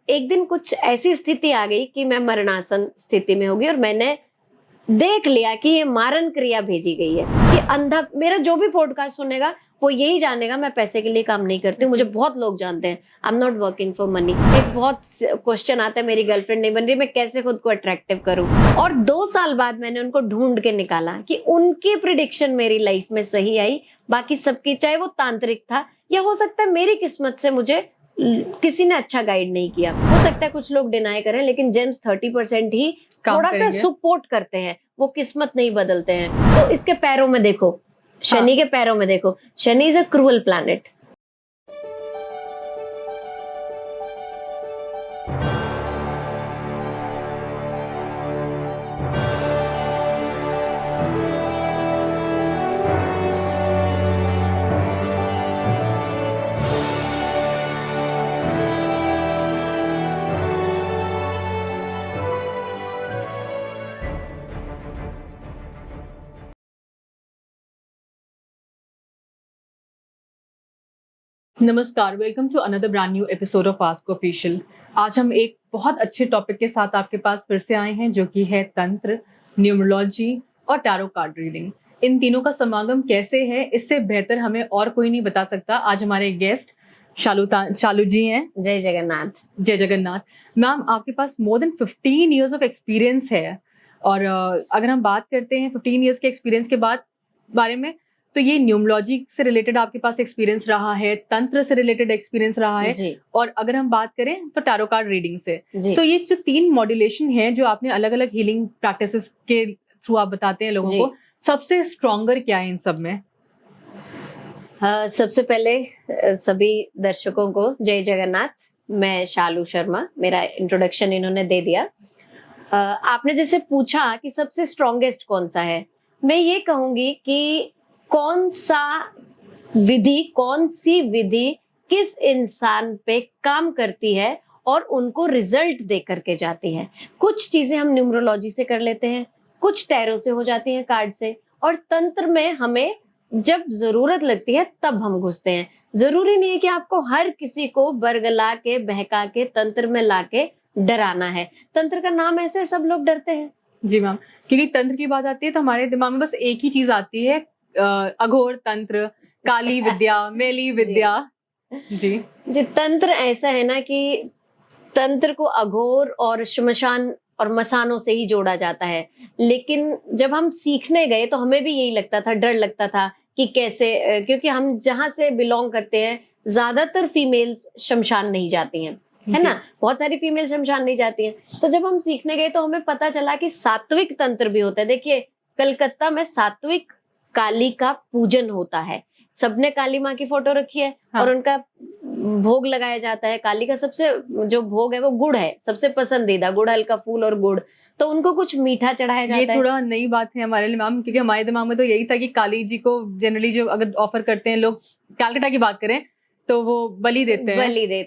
एक दिन कुछ ऐसी स्थिति आ गई कि मैं मरणासन स्थिति में हो गई और मैंने देख लिया कि ये मारन क्रिया भेजी गई है कि अंधा, मेरा जो भी पॉडकास्ट सुनेगा वो यही जानेगा मैं पैसे के लिए काम नहीं करती हूँ। मुझे बहुत लोग जानते हैं, आई am not working for money. एक बहुत क्वेश्चन आता है, मेरी गर्लफ्रेंड नहीं बन रही, मैं कैसे खुद को अट्रैक्टिव करूं। और 2 साल बाद मैंने उनको ढूंढ के निकाला कि उनकी प्रिडिक्शन मेरी लाइफ में सही आई, बाकी सबकी, चाहे वो तांत्रिक था या हो सकता है मेरी किस्मत से मुझे किसी ने अच्छा गाइड नहीं किया। हो सकता है कुछ लोग डिनाई करें, लेकिन जेम्स 30% ही थोड़ा सा सपोर्ट करते हैं, वो किस्मत नहीं बदलते हैं। तो इसके पैरों में देखो, शनि के पैरों में देखो, Shani is a cruel planet. नमस्कार, welcome to another brand new episode of ask official. आज हम एक बहुत अच्छे टॉपिक के साथ आपके पास फिर से आए हैं, जो कि है तंत्र, न्यूमरोलॉजी और टैरो कार्ड रीडिंग। इन तीनों का समागम कैसे है, इससे बेहतर हमें और कोई नहीं बता सकता। आज हमारे गेस्ट शालू जी हैं। जय जगन्नाथ। जय जगन्नाथ। मैम, आपके पास more than 15 years of experience है, और अगर हम बात करते हैं 15 ईयर्स के एक्सपीरियंस के बारे में, तो ये न्यूमरोलॉजी से रिलेटेड आपके पास एक्सपीरियंस रहा है, तंत्र से रिलेटेड एक्सपीरियंस रहा है जी। और अगर हम बात करें तो टैरो कार्ड रीडिंग से। जी। तो ये जो 3 मॉड्यूलेशन है जो आपने अलग अलग हीलिंग प्रैक्टिसेस के थ्रू आप बताते हैं लोगों को, सबसे स्ट्रॉन्गर क्या है इन सब में? सबसे पहले सभी दर्शकों को जय जगन्नाथ। मैं शालू शर्मा, मेरा इंट्रोडक्शन इन्होंने दे दिया। आपने जैसे पूछा कि सबसे स्ट्रॉन्गेस्ट कौन सा है, मैं ये कहूंगी कि कौन सी विधि किस इंसान पे काम करती है और उनको रिजल्ट दे करके जाती है। कुछ चीजें हम न्यूमरोलॉजी से कर लेते हैं, कुछ टैरो से हो जाती हैं, कार्ड से, और तंत्र में हमें जब जरूरत लगती है तब हम घुसते हैं। जरूरी नहीं है कि आपको हर किसी को बरगला के बहका के तंत्र में लाके डराना है। तंत्र का नाम ऐसे है, सब लोग डरते हैं। जी मैम, क्योंकि तंत्र की बात आती है तो हमारे दिमाग में बस एक ही चीज आती है, अघोर तंत्र, काली विद्या, मेली विद्या। जी जी, तंत्र ऐसा है ना कि तंत्र को अघोर और श्मशान और मसानों से ही जोड़ा जाता है, लेकिन जब हम सीखने गए तो हमें भी यही लगता था, डर लगता था कि कैसे, क्योंकि हम जहां से बिलोंग करते हैं ज्यादातर फीमेल्स शमशान नहीं जाती हैं, है ना, बहुत सारी फीमेल शमशान नहीं जाती हैं। तो जब हम सीखने गए तो हमें पता चला कि सात्विक तंत्र भी होता है। देखिए, कलकत्ता में सात्विक काली का पूजन होता है, सबने काली माँ की फोटो रखी है। और उनका भोग लगाया जाता है। काली का सबसे जो भोग है वो गुड़ है, सबसे पसंदीदा गुड़हल का फूल और गुड़, तो उनको कुछ मीठा चढ़ाया जाता है। ये थोड़ा नई बात है हमारे लिए मैम, क्योंकि हमारे दिमाग में तो यही था कि काली जी को जनरली जो अगर ऑफर करते हैं लोग, कलकत्ता की बात करें तो वो बलि देते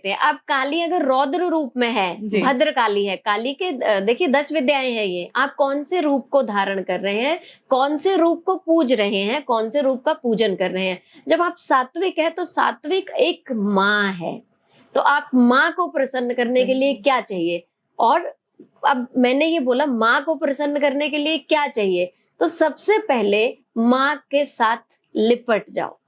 हैं। अब काली अगर रौद्र रूप में है, भद्र काली है, काली के देखिए 10 विद्याएं हैं ये, आप कौन से रूप को धारण कर रहे हैं, कौन से रूप को पूज रहे हैं, कौन से रूप का पूजन कर रहे हैं। जब आप सात्विक है तो सात्विक एक माँ है, तो आप माँ को प्रसन्न करने के लिए क्या चाहिए। और अब मैंने ये बोला माँ को प्रसन्न करने के लिए क्या चाहिए, तो सबसे पहले माँ के साथ लिपट जाओ।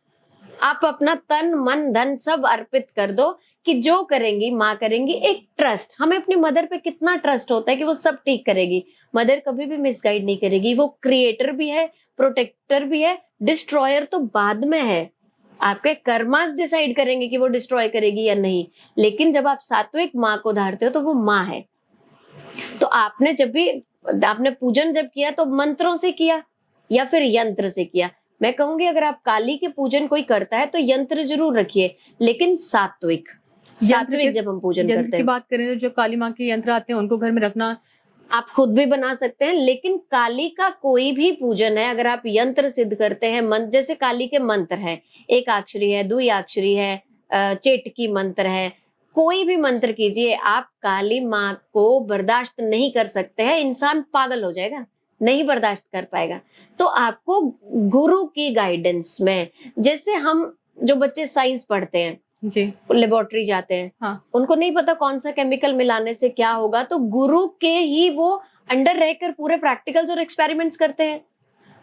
आप अपना तन मन धन सब अर्पित कर दो कि जो करेंगी माँ करेंगी। एक ट्रस्ट, हमें अपनी मदर पे कितना ट्रस्ट होता है कि वो सब ठीक करेगी। मदर कभी भी मिसगाइड नहीं करेगी, वो क्रिएटर भी है, प्रोटेक्टर भी है, डिस्ट्रॉयर तो बाद में है। आपके कर्मास डिसाइड करेंगे कि वो डिस्ट्रॉय करेगी या नहीं, लेकिन जब आप सात्विक माँ को धारते हो तो वो माँ है। तो आपने जब भी आपने पूजन जब किया तो मंत्रों से किया या फिर यंत्र से किया। मैं कहूंगी अगर आप काली के पूजन कोई करता है तो यंत्र जरूर रखिए, लेकिन सात्विक जब हम पूजन करते हैं। की बात करें तो जो काली माँ के यंत्र आते हैं उनको घर में रखना, आप खुद भी बना सकते हैं, लेकिन काली का कोई भी पूजन है अगर आप यंत्र सिद्ध करते हैं, मंत्र, जैसे काली के मंत्र है, एकाक्षरी है, द्विअक्षरी है, चेटकी मंत्र है, कोई भी मंत्र कीजिए, आप काली माँ को बर्दाश्त नहीं कर सकते हैं, इंसान पागल हो जाएगा, नहीं बर्दाश्त कर पाएगा। तो आपको गुरु की गाइडेंस में, जैसे हम जो बच्चे साइंस पढ़ते हैं जी, लेबोरेटरी जाते हैं, हाँ, उनको नहीं पता कौन सा केमिकल मिलाने से क्या होगा, तो गुरु के ही वो अंडर रहकर पूरे प्रैक्टिकल्स और एक्सपेरिमेंट्स करते हैं।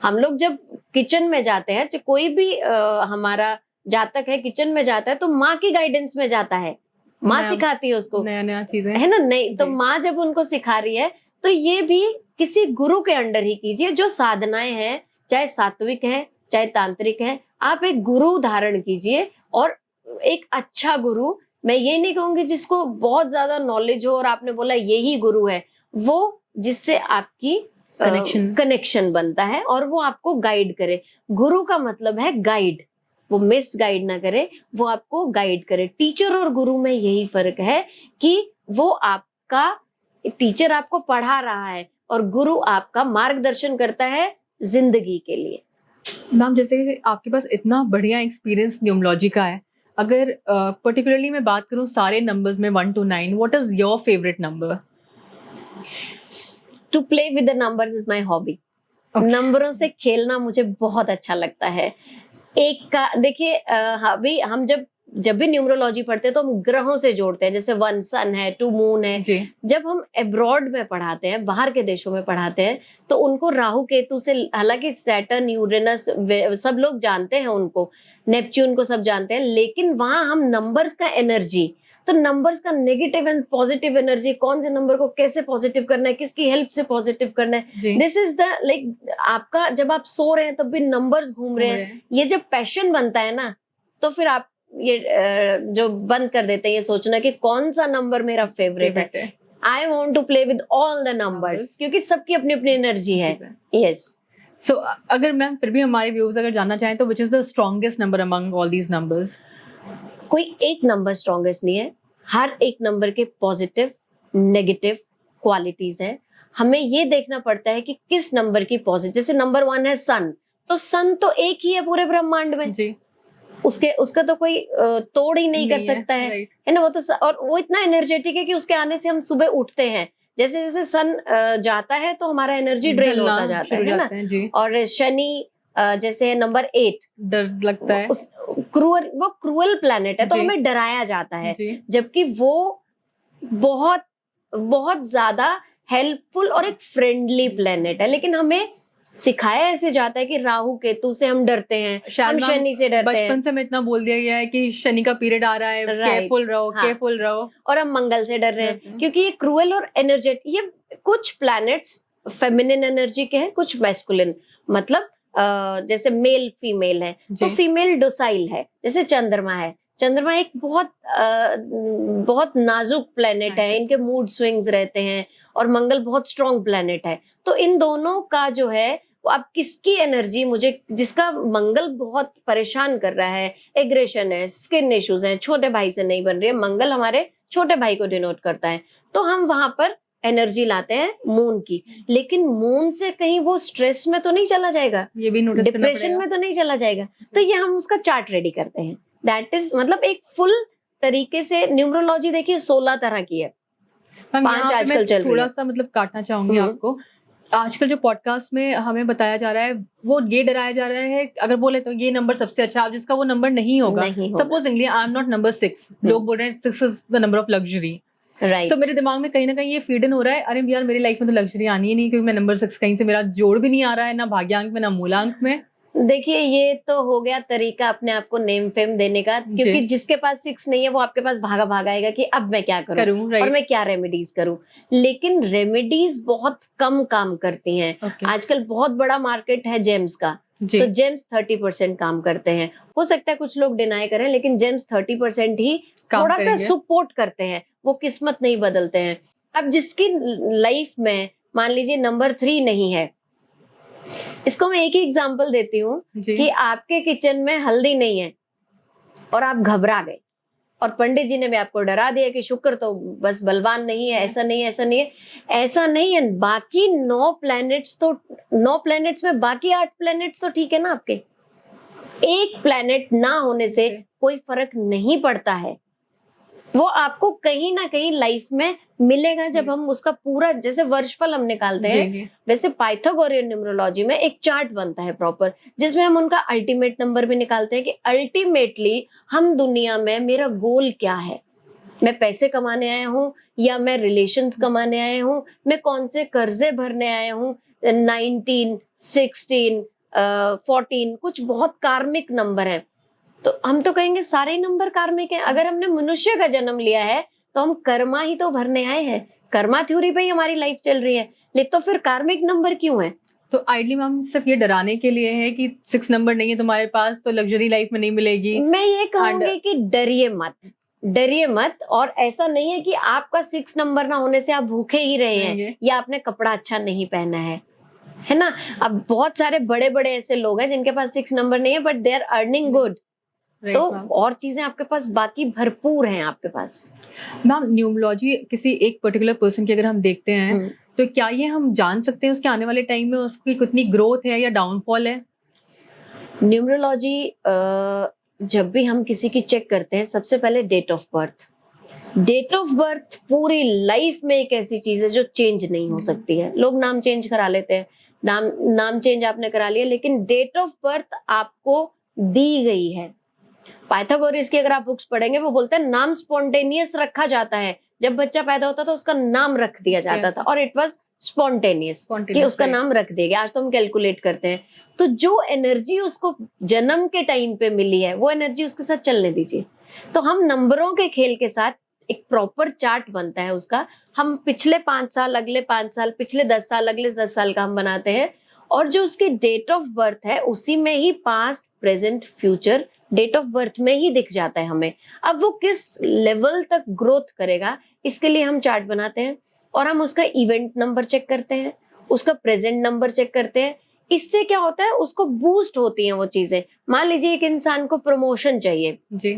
हम लोग जब किचन में जाते हैं, चाहे कोई भी हमारा जातक है किचन में जाता है, तो माँ की गाइडेंस में जाता है, माँ नया सिखाती है उसको, नया चीजें, है ना? नहीं तो जी। माँ जब उनको सिखा रही है, तो ये भी किसी गुरु के अंडर ही कीजिए। जो साधनाएं हैं, चाहे सात्विक हैं, चाहे तांत्रिक हैं, आप एक गुरु धारण कीजिए। और एक अच्छा गुरु, मैं ये नहीं कहूंगी जिसको बहुत ज्यादा नॉलेज हो और आपने बोला यही गुरु है, वो जिससे आपकी कनेक्शन बनता है और वो आपको गाइड करे। गुरु का मतलब है गाइड, वो मिस गाइड ना करे, वो आपको गाइड करे। टीचर और गुरु में यही फर्क है कि वो आपका टीचर आपको पढ़ा रहा है और गुरु आपका मार्गदर्शन करता है जिंदगी के लिए। मैम, जैसे आपके पास इतना बढ़िया एक्सपीरियंस न्यूमरोलॉजी का है, अगर पर्टिकुलरली मैं बात करूं सारे नंबर्स में 1 to 9, what is your favourite number? To play with the numbers is my hobby. नंबरों से खेलना मुझे बहुत अच्छा लगता है। एक का देखिए, अभी हम जब भी न्यूमरोलॉजी पढ़ते हैं तो हम ग्रहों से जोड़ते हैं, जैसे 1 सन है, 2 मून है। जी, जब हम अब्रॉड में पढ़ाते हैं, बाहर के देशों में पढ़ाते हैं, तो उनको राहु केतु से, हालांकि सैटर्न, यूरेनस सब लोग जानते हैं उनको, नेपच्यून को सब जानते हैं, लेकिन वहां हम नंबर्स का एनर्जी, तो नंबर्स का नेगेटिव एंड पॉजिटिव एनर्जी, कौन से नंबर को कैसे पॉजिटिव करना है, किसकी हेल्प से पॉजिटिव करना है, जी, दिस इज द लाइक, आपका जब आप सो रहे हैं तब भी नंबर्स घूम रहे हैं। ये जब पैशन बनता है ना, तो फिर आप ये जो बंद कर देते हैं ये सोचना कि कौन सा नंबर मेरा फेवरेट है। I want to play with all the numbers, क्योंकि सबकी अपनी अपनी एनर्जी है। यस। सो अगर मैम फिर भी हमारे व्यूअर्स अगर जानना चाहें तो which is the strongest number among all these numbers? कोई एक नंबर स्ट्रॉन्गेस्ट नहीं है, हर एक नंबर के पॉजिटिव नेगेटिव क्वालिटीज हैं। हमें ये देखना पड़ता है कि किस नंबर की पॉजिटिव, जैसे नंबर 1 है सन, तो सन तो एक ही है पूरे ब्रह्मांड में जी, उसका तो कोई तोड़ ही नहीं कर सकता है, राइट, है ना? वो तो और वो इतना एनर्जेटिक है कि उसके आने से हम सुबह उठते हैं, जैसे जैसे सन जाता है तो हमारा एनर्जी ड्रेन होता जाता है ना? जी, और शनि जैसे है नंबर 8, डर लगता है, वो क्रूअल प्लैनेट है, तो जी, हमें डराया जाता है, जी, जबकि वो बहुत बहुत ज्यादा हेल्पफुल और एक फ्रेंडली प्लैनेट है। लेकिन हमें सिखाया ऐसे जाता है कि राहु केतु से हम डरते हैं, हम शनि से डरते हैं। बचपन से हमें इतना बोल दिया गया है कि शनि का पीरियड आ रहा है, केयरफुल रहो, हाँ। केयरफुल रहो, और हम मंगल से डर रहे हैं क्योंकि ये क्रूअल और एनर्जेटिक, ये कुछ प्लैनेट्स फेमिनिन एनर्जी के हैं, कुछ मैस्कुलिन, मतलब जैसे मेल फीमेल है, तो फीमेल डोसाइल है, जैसे चंद्रमा है। चंद्रमा एक बहुत नाजुक प्लेनेट है, इनके मूड स्विंग्स रहते हैं, और मंगल बहुत स्ट्रॉन्ग प्लेनेट है। तो इन दोनों का जो है, अब किसकी एनर्जी मुझे, जिसका मंगल बहुत परेशान कर रहा है, एग्रेशन है, स्किन इश्यूज हैं, छोटे भाई से नहीं बन रही है, मंगल हमारे छोटे भाई को डिनोट करता है, तो हम वहां पर एनर्जी लाते हैं मून की। लेकिन मून से कहीं वो स्ट्रेस में तो नहीं चला जाएगा, ये भी नोटिस करना डिप्रेशन में तो नहीं चला जाएगा। तो ये हम उसका चार्ट रेडी करते हैं। दैट इज, मतलब एक फुल तरीके से न्यूमरोलॉजी देखिए 16 तरह की है, 5 आजकल चल रही है। थोड़ा सा मतलब काटना चाहूंगी आपको, आजकल जो पॉडकास्ट में हमें बताया जा रहा है, वो ये डराया जा रहा है, अगर बोले तो ये नंबर सबसे अच्छा, आप जिसका वो नंबर नहीं होगा, supposingly I am not number 6, लोग बोल रहे हैं 6 is the number of luxury, right. So मेरे दिमाग में कहीं ना कहीं ये फीड इन हो रहा है, अरे यार मेरी लाइफ में तो लग्जरी आनी ही नहीं, क्योंकि मैं नंबर 6 कहीं से मेरा जोड़ भी नहीं आ रहा है, ना भाग्यांक में ना मूलांक में। देखिए, ये तो हो गया तरीका अपने आप को नेम फेम देने का, क्योंकि जिसके पास 6 नहीं है वो आपके पास भागा भागा आएगा कि अब मैं क्या करूं और मैं क्या रेमेडीज करूं। लेकिन रेमेडीज बहुत कम काम करती हैं। आजकल बहुत बड़ा मार्केट है जेम्स का, तो जेम्स 30% काम करते हैं। हो सकता है कुछ लोग डिनाई करें, लेकिन जेम्स 30% ही थोड़ा सा सपोर्ट करते हैं, वो किस्मत नहीं बदलते हैं। अब जिसकी लाइफ में मान लीजिए नंबर 3 नहीं है, इसको मैं एक ही एग्जांपल देती हूँ कि आपके किचन में हल्दी नहीं है और आप घबरा गए, और पंडित जी ने भी आपको डरा दिया कि शुक्र तो बस बलवान नहीं है, ऐसा नहीं है, ऐसा नहीं है, ऐसा नहीं है। बाकी 9 प्लैनेट्स तो 9 प्लैनेट्स में बाकी 8 प्लैनेट्स तो ठीक है ना आपके। एक प्लैनेट ना होने से कोई फर्क नहीं पड़ता है। वो आपको कहीं ना कहीं लाइफ में मिलेगा जब हम उसका पूरा, जैसे वर्षफल हम निकालते हैं, वैसे पाइथागोरियन न्यूमरोलॉजी में एक चार्ट बनता है प्रॉपर, जिसमें हम उनका अल्टीमेट नंबर भी निकालते हैं कि अल्टीमेटली हम दुनिया में, मेरा गोल क्या है, मैं पैसे कमाने आया हूँ या मैं रिलेशंस कमाने आया हूँ, मैं कौन से कर्जे भरने आया हूँ, 19, 16, 14, कुछ बहुत कार्मिक नंबर है। तो हम तो कहेंगे सारे ही नंबर कार्मिक हैं। अगर हमने मनुष्य का जन्म लिया है तो हम कर्मा ही तो भरने आए हैं, कर्मा थ्योरी पे ही हमारी लाइफ चल रही है, लेकिन तो फिर कार्मिक नंबर क्यों है? तो आइडली मैम सिर्फ ये डराने के लिए है कि 6 नंबर नहीं है तुम्हारे पास तो लग्जरी लाइफ में नहीं मिलेगी। मैं ये कहूंगी कि डरिए मत। और ऐसा नहीं है कि आपका 6 नंबर ना होने से आप भूखे ही रहे हैं या आपने कपड़ा अच्छा नहीं पहना है ना। अब बहुत सारे बड़े बड़े ऐसे लोग हैं जिनके पास 6 नंबर नहीं है but they are earning good. तो और चीजें आपके पास बाकी भरपूर हैं आपके पास। मैम न्यूमरोलॉजी किसी एक पर्टिकुलर पर्सन की अगर हम देखते हैं तो क्या ये हम जान सकते हैं उसके आने वाले टाइम में उसकी कितनी ग्रोथ है या डाउनफॉल है? न्यूमरोलॉजी जब भी हम किसी की चेक करते हैं, सबसे पहले डेट ऑफ बर्थ पूरी लाइफ में एक ऐसी चीज है जो चेंज नहीं हो सकती है। लोग नाम चेंज करा लेते हैं, नाम चेंज आपने करा लिया, लेकिन डेट ऑफ बर्थ आपको दी गई है। पाइथागोरस की अगर आप बुक्स पढ़ेंगे, वो बोलते हैं नाम स्पॉन्टेनियस रखा जाता है। जब बच्चा पैदा होता था उसका नाम रख दिया जाता था और इट वाज स्पॉन्टेनियस कि उसका नाम रख दिया गया। आज तो हम कैलकुलेट करते हैं। तो जो एनर्जी उसको जन्म के टाइम पे मिली है वो एनर्जी उसके साथ चलने दीजिए। तो हम नंबरों के खेल के साथ एक प्रॉपर चार्ट बनता है उसका। हम पिछले 5 साल, अगले 5 साल, पिछले 10 साल, अगले 10 साल का हम बनाते हैं और जो उसकी डेट ऑफ बर्थ है उसी में ही past, present, future date of birth में ही दिख जाता है हमें। अब वो किस लेवल तक ग्रोथ करेगा इसके लिए हम चार्ट बनाते हैं और हम उसका इवेंट नंबर चेक करते हैं, उसका प्रेजेंट नंबर चेक करते हैं। इससे क्या होता है, उसको बूस्ट होती हैं वो चीजें। मान लीजिए एक इंसान को प्रमोशन चाहिए जी,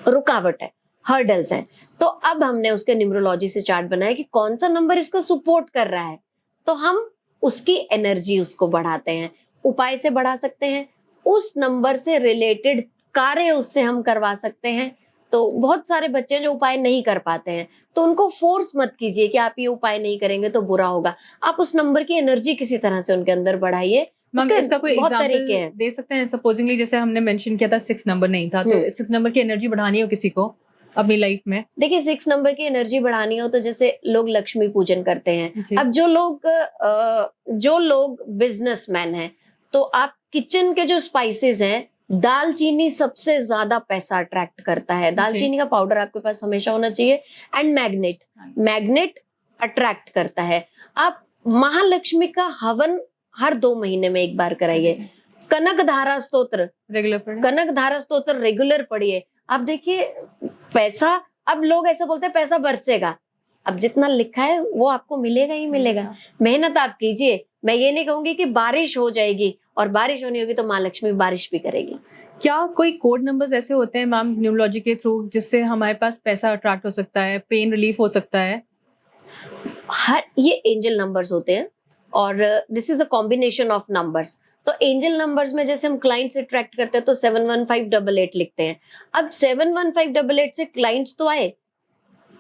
रुकावट है, हर्डल्स हैं, तो अब हमने उसके न्यूमरोलॉजी से चार्ट बनाया कि कौन सा नंबर इसको सपोर्ट कर रहा है, तो हम उसकी एनर्जी उसको बढ़ाते हैं। उपाय से बढ़ा सकते हैं, उस नंबर से रिलेटेड कार्य उससे हम करवा सकते हैं। तो बहुत सारे बच्चे जो उपाय नहीं कर पाते हैं तो उनको फोर्स मत कीजिए कि आप ये उपाय नहीं करेंगे तो बुरा होगा। आप उस नंबर की एनर्जी किसी तरह से उनके अंदर बढ़ाइए। इसका कोई एग्जांपल दे सकते हैं? सपोजिंगली जैसे हमने मेंशन किया था 6 नंबर नहीं था, तो 6 नंबर की एनर्जी बढ़ानी हो किसी को अपनी लाइफ में, देखिए 6 नंबर की एनर्जी बढ़ानी हो तो जैसे लोग लक्ष्मी पूजन करते हैं। अब जो लोग बिजनेसमैन हैं तो आप किचन के जो स्पाइसेस हैं, दालचीनी सबसे ज्यादा पैसा अट्रैक्ट करता है। दालचीनी का पाउडर आपके पास हमेशा होना चाहिए। एंड मैग्नेट अट्रैक्ट करता है। आप महालक्ष्मी का हवन हर 2 महीने में एक बार कराइए। कनक धारा स्तोत्र रेगुलर पढ़िए। आप देखिए पैसा, अब लोग ऐसा बोलते हैं पैसा बरसेगा, अब जितना लिखा है वो आपको मिलेगा ही मिलेगा। मेहनत आप कीजिए। मैं ये नहीं कहूंगी कि बारिश हो जाएगी, और बारिश होनी होगी तो माँ लक्ष्मी बारिश भी करेगी। क्या कोई कोड नंबर्स ऐसे होते हैं मैम न्यूमरोलॉजी के थ्रू जिससे हमारे पास पैसा अट्रैक्ट हो सकता है, पेन रिलीफ हो सकता है? ये एंजल नंबर्स होते हैं और this is a combination of numbers. तो एंजल नंबर्स में जैसे हम क्लाइंट्स अट्रैक्ट करते हैं तो 71588 लिखते हैं। अब 71588 से क्लाइंट्स तो आए,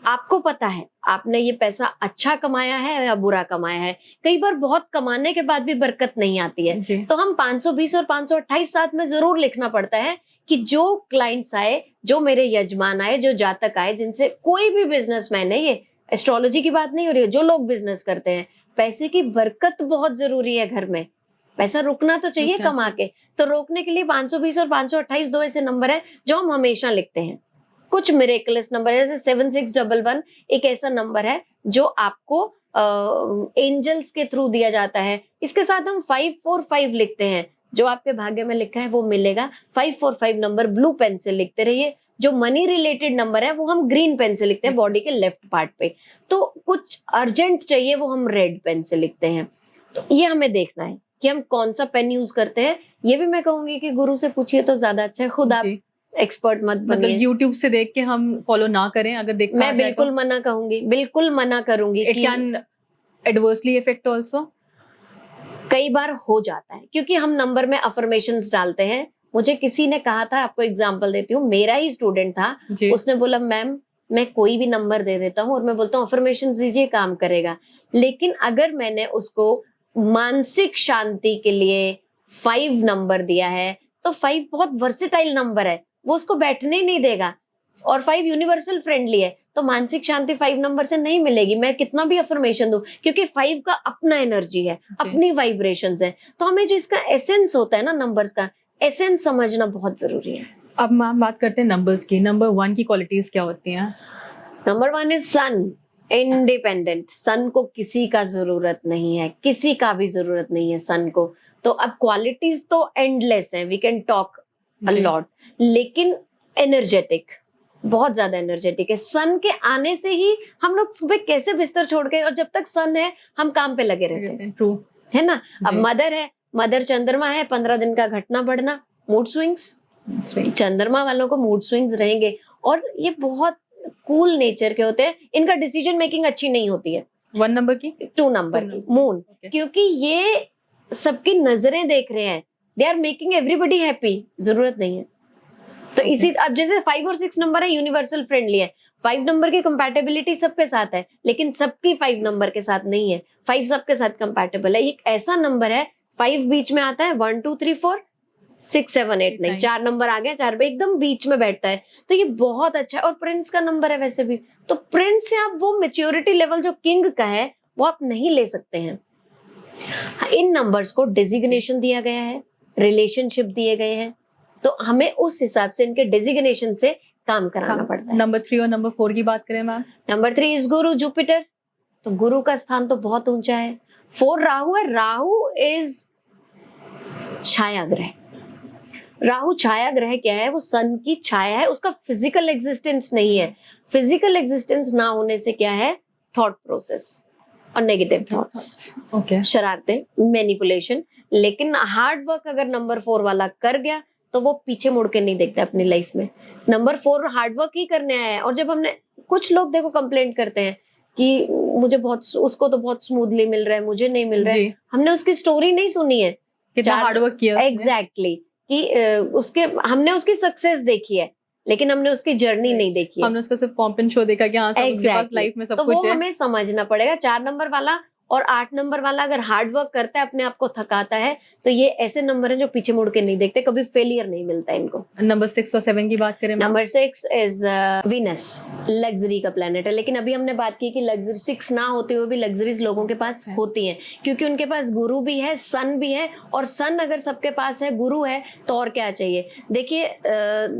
आपको पता है आपने ये पैसा अच्छा कमाया है या बुरा कमाया है। कई बार बहुत कमाने के बाद भी बरकत नहीं आती है, तो हम 520 और 528 साथ में जरूर लिखना पड़ता है कि जो क्लाइंट्स आए, जो मेरे यजमान आए, जो जातक आए, जिनसे कोई भी बिजनेसमैन है, ये एस्ट्रोलॉजी की बात नहीं हो रही है, जो लोग बिजनेस करते हैं, पैसे की बरकत बहुत जरूरी है। घर में पैसा रुकना तो चाहिए कमा के, तो रोकने के लिए 520 और 528 दो ऐसे नंबर है जो हम हमेशा लिखते हैं। कुछ मिरेकलस नंबर है, जैसे 7611 एक ऐसा नंबर है जो आपको एंजल्स के थ्रू दिया जाता है। इसके साथ हम 545 लिखते हैं, जो आपके भाग्य में लिखा है वो मिलेगा। 545 नंबर ब्लू पेन से लिखते रहिए। जो मनी रिलेटेड नंबर है वो हम ग्रीन पेन से लिखते हैं बॉडी के लेफ्ट पार्ट पे। तो कुछ अर्जेंट चाहिए वो हम रेड पेन से लिखते हैं। तो ये हमें देखना है कि हम कौन सा पेन यूज करते हैं। ये भी मैं कहूंगी कि गुरु से पूछिए तो ज्यादा अच्छा है, खुद आप एक्सपर्ट मत बनिए। मतलब YouTube से देख के हम फॉलो ना करें, अगर देखना मैं बिल्कुल मना कहूंगी, बिल्कुल मना करूंगी। It can adversely effect also, कई बार हो जाता है क्योंकि हम नंबर में अफर्मेशंस डालते हैं। मुझे किसी ने कहा था, आपको एग्जांपल देती हूँ, मेरा ही स्टूडेंट था, उसने बोला मैम मैं कोई भी नंबर दे देता हूँ और मैं बोलता हूँ अफर्मेशन दीजिए, काम करेगा। लेकिन अगर मैंने उसको मानसिक शांति के लिए 5 नंबर दिया है, तो 5 बहुत वर्सेटाइल नंबर है, वो उसको बैठने ही नहीं देगा। और 5 यूनिवर्सल फ्रेंडली है, तो मानसिक शांति 5 नंबर से नहीं मिलेगी, मैं कितना भी अफर्मेशन दूं, क्योंकि 5 का अपना एनर्जी है, अपनी वाइब्रेशंस है। तो हमें जो इसका एसेंस होता है ना, नंबर्स का एसेंस समझना बहुत जरूरी है। अब मैम बात करते हैं नंबर्स की। नंबर 1 की क्वालिटीज क्या होती हैं? Number 1 is sun, independent. Sun को किसी का जरूरत नहीं है, किसी का भी जरूरत नहीं है सन को। तो अब क्वालिटीज तो एंडलेस है, we can talk a lot, लेकिन एनर्जेटिक, बहुत ज्यादा एनर्जेटिक है। सन के आने से ही हम लोग सुबह कैसे बिस्तर छोड़ के, और जब तक सन है हम काम पे लगे रहते हैं, ट्रू है ना। अब मदर है, मदर चंद्रमा है, 15 दिन का घटना बढ़ना, मूड स्विंग्स। चंद्रमा वालों को मूड स्विंग्स रहेंगे, और ये बहुत कूल नेचर के होते हैं, इनका डिसीजन मेकिंग अच्छी नहीं होती है। 1 नंबर की, 2 नंबर की मून, क्योंकि ये सबकी नजरें देख रहे हैं, they are making everybody happy, जरूरत नहीं है। तो इसी, अब जैसे 5 और 6 नंबर है, यूनिवर्सल फ्रेंडली है, 5 नंबर की कंपैटिबिलिटी सबके साथ है, लेकिन सबकी 5 नंबर के साथ नहीं है। 5 सबके साथ कंपैटिबल है। एक ऐसा नंबर है, 5 बीच में आता है, 1 2 3 4 6 7 8 नहीं, 4 नंबर आ गया, 4 पे एकदम बीच में बैठता है, तो ये बहुत अच्छा है। और प्रिंस का नंबर है वैसे भी, तो प्रिंस से आप वो मेच्योरिटी लेवल जो किंग का है वो आप नहीं ले सकते हैं। इन नंबर्स को डेजिग्नेशन दिया गया है, रिलेशनशिप दिए गए हैं, तो हमें उस हिसाब से इनके डेजिग्नेशन से काम कराना पड़ता है। नंबर 3 और नंबर 4 की बात करें ma'am? Number 3 is Guru, Jupiter, तो गुरु का स्थान तो बहुत ऊंचा है। 4 राहु है, राहु इज छाया ग्रह। राहु छाया ग्रह क्या है? वो सन की छाया है, उसका फिजिकल एग्जिस्टेंस नहीं है। फिजिकल एग्जिस्टेंस ना होने से क्या है? थॉट प्रोसेस और नेगेटिव थॉट्स, ओके, शरारतें, मैनिपुलेशन। लेकिन हार्ड वर्क अगर नंबर 4 वाला कर गया तो वो पीछे मुड़ के नहीं देखता अपनी लाइफ में। नंबर 4 हार्ड वर्क ही करने आया है। और जब हमने, कुछ लोग देखो कंप्लेंट करते हैं कि मुझे बहुत, उसको तो बहुत स्मूथली मिल रहा है, मुझे नहीं मिल रहा है। हमने उसकी स्टोरी नहीं सुनी है, कितना हार्ड वर्क किया एग्जैक्टली, कि उसके, हमने उसकी सक्सेस देखी है, लेकिन हमने उसकी जर्नी नहीं देखी है। हमने उसका सिर्फ पॉम्प एंड शो देखा कि हाँ सब उसके पास लाइफ में सब तो कुछ वो है। हमें समझना पड़ेगा। 4 नंबर वाला और 8 नंबर वाला अगर हार्ड वर्क करता है, अपने आप को थकाता है, तो ये ऐसे नंबर है जो पीछे मुड़ के नहीं देखते, कभी फेलियर नहीं मिलता इनको। नंबर 6 और 7 की बात करें? नंबर 6 इज वीनस, लग्जरी का प्लेनेट है। लेकिन अभी हमने बात की कि लग्जरी 6 ना होते हुए भी लग्जरीज लोगों के पास होती हैं, क्योंकि उनके पास गुरु भी है, सन भी है। और सन अगर सबके पास है, गुरु है, तो और क्या चाहिए। देखिए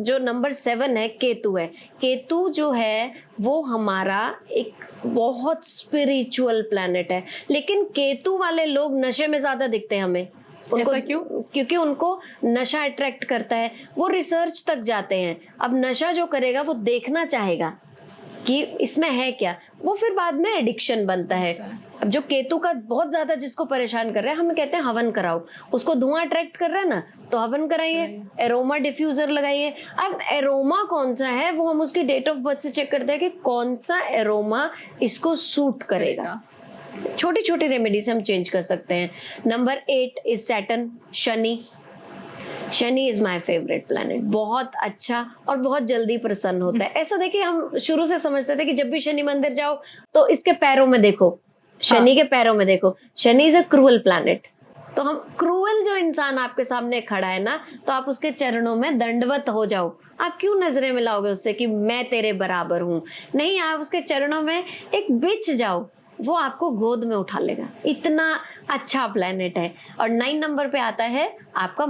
जो नंबर 7 है, केतु है। केतु जो है वो हमारा एक बहुत स्पिरिचुअल प्लैनेट है, लेकिन केतु वाले लोग नशे में ज्यादा दिखते हैं हमें। उनको ऐसा क्यों? क्योंकि उनको नशा अट्रैक्ट करता है, वो रिसर्च तक जाते हैं। अब नशा जो करेगा वो देखना चाहेगा कि इसमें है क्या, वो फिर बाद में एडिक्शन बनता है। अब जो केतु का बहुत ज्यादा जिसको परेशान कर रहे हैं, हम कहते हैं हवन कराओ, उसको धुआं अट्रैक्ट कर रहा है ना, तो हवन कराइए, एरोमा डिफ्यूजर लगाइए। अब एरोमा कौन सा है वो हम उसकी डेट ऑफ बर्थ से चेक करते हैं कि कौन सा एरोमा इसको सूट करेगा। छोटी छोटी रेमेडी से हम चेंज कर सकते हैं। Number 8 is Saturn, Shani. Shani is my favourite planet, बहुत अच्छा और बहुत जल्दी प्रसन्न होता है। ऐसा देखिए, हम शुरू से समझते थे कि जब भी शनि मंदिर जाओ तो इसके पैरों में देखो, शनि के पैरों में देखो। Shani is a cruel planet, तो हम क्रूअल जो इंसान आपके सामने खड़ा है ना, तो आप उसके चरणों में दंडवत हो जाओ। आप क्यों नजरें मिलाओगे उससे कि मैं तेरे बराबर हूं? नहीं, आप उसके चरणों में एक बिछ जाओ, वो आपको गोद में उठा लेगा। इतना अच्छा प्लेनेट है। और 9 नंबर पे आता है आपका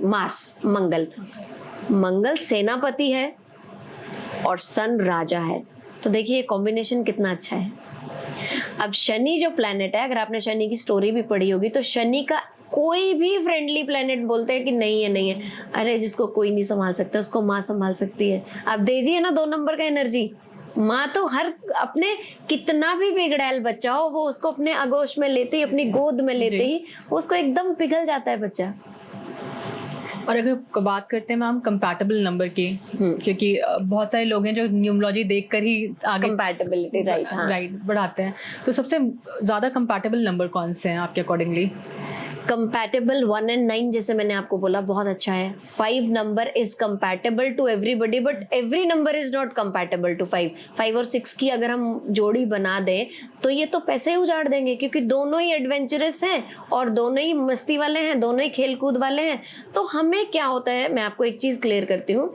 मार्स, मंगल। मंगल सेनापति है और सन राजा है, तो देखिए कॉम्बिनेशन कितना अच्छा है। अब शनि जो प्लेनेट है, अगर आपने शनि की स्टोरी भी पढ़ी होगी, तो शनि का कोई भी फ्रेंडली प्लेनेट बोलते हैं कि नहीं है, नहीं है, अरे जिसको कोई नहीं संभाल सकता उसको माँ संभाल सकती है। आप दीजिए ना 2 नंबर का एनर्जी, माँ तो हर, अपने कितना भी बिगड़ैल बच्चा हो, वो उसको अपने आगोश में लेते ही, अपनी गोद में लेते ही उसको एकदम पिघल जाता है बच्चा। और अगर बात करते हैं मैम कंपैटिबल नंबर की, क्योंकि बहुत सारे लोग हैं जो न्यूमरोलॉजी देखकर ही आगे कंपैटिबिलिटी राइट बढ़ाते हैं, तो सबसे ज्यादा कंपैटिबल नंबर कौन से हैं आपके अकॉर्डिंगली? कंपैटिबल 1 and 9, जैसे मैंने आपको बोला, बहुत अच्छा है। 5 number is compatible to everybody, but every number is not compatible to 5। 5 और 6 की अगर हम जोड़ी बना दें तो ये तो पैसे ही उजाड़ देंगे, क्योंकि दोनों ही एडवेंचरस हैं और दोनों ही मस्ती वाले हैं, दोनों ही खेल कूद वाले हैं। तो हमें क्या होता है, मैं आपको एक चीज क्लियर करती हूँ,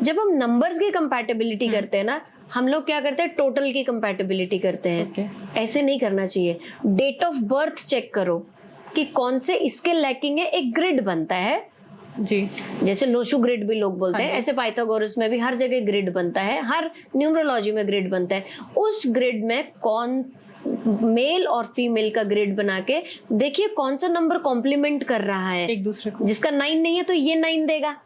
जब हम नंबर्स की कंपैटिबिलिटी करते हैं ना, हम लोग क्या करते हैं, टोटल की कंपैटिबिलिटी करते हैं। ऐसे नहीं करना चाहिए। डेट ऑफ बर्थ चेक करो कि कौन से इसके लैकिंग है, एक ग्रिड बनता है जी, जैसे लोशु ग्रिड भी लोग बोलते हैं, ऐसे पाइथागोरस में भी हर जगह ग्रिड बनता है, हर न्यूमरोलॉजी में ग्रिड बनता है। उस ग्रिड में कौन मेल और फीमेल का ग्रिड बना के देखिए कौन सा नंबर कॉम्प्लीमेंट कर रहा है एक दूसरे को। जिसका 9 नहीं है तो ये 9 देगा,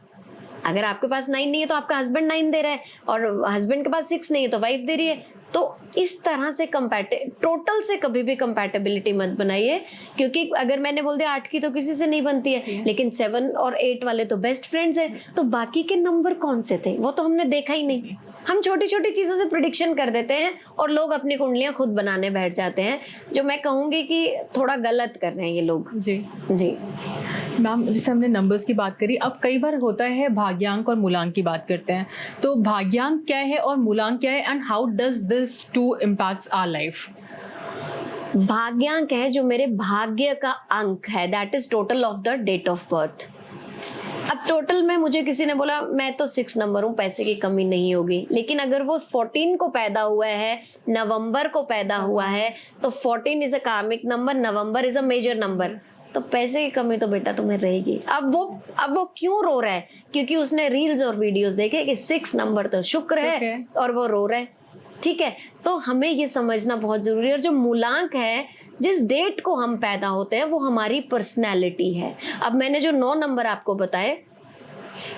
अगर आपके पास 9 नहीं है तो आपका हस्बैंड 9 दे रहा है, और हस्बैंड के पास 6 नहीं है तो वाइफ दे रही है। तो इस तरह से टोटल से कभी भी कंपैटिबिलिटी मत बनाइए, क्योंकि अगर मैंने बोल दिया 8 की तो किसी से नहीं बनती है, लेकिन 7 और 8 वाले तो बेस्ट फ्रेंड्स हैं, तो बाकी के नंबर कौन से थे वो तो हमने देखा ही नहीं। हम छोटी छोटी चीजों से प्रिडिक्शन कर देते हैं और लोग अपनी कुंडलियां खुद बनाने बैठ जाते हैं, जो मैं कहूंगी कि थोड़ा गलत कर रहे हैं ये लोग। जी जी मैम, जैसे हमने नंबर्स की बात करी, अब कई बार होता है भाग्यांक और मूलांक की बात करते हैं, तो भाग्यांक क्या है और मूलांक क्या है, and how does this to impacts our life? भाग्यांक है जो मेरे भाग्य का अंक है, that is total of the date of birth. अब टोटल में मुझे किसी ने बोला मैं तो 6 नंबर हूँ, पैसे की कमी नहीं होगी, लेकिन अगर वो 14 को पैदा हुआ है, नवंबर को पैदा हुआ है, तो 14 is a karmic number, November is a major number, तो पैसे की कमी तो बेटा तुम्हें रहेगी। अब वो क्यों रो रहा है, क्योंकि उसने रील्स और वीडियोस देखे कि 6 नंबर तो शुक्र है और वो रो रहा है। ठीक है, तो हमें ये समझना बहुत जरूरी है। और जो मूलांक है, जिस डेट को हम पैदा होते हैं, वो हमारी पर्सनैलिटी है। अब मैंने जो 9 नंबर आपको बताए,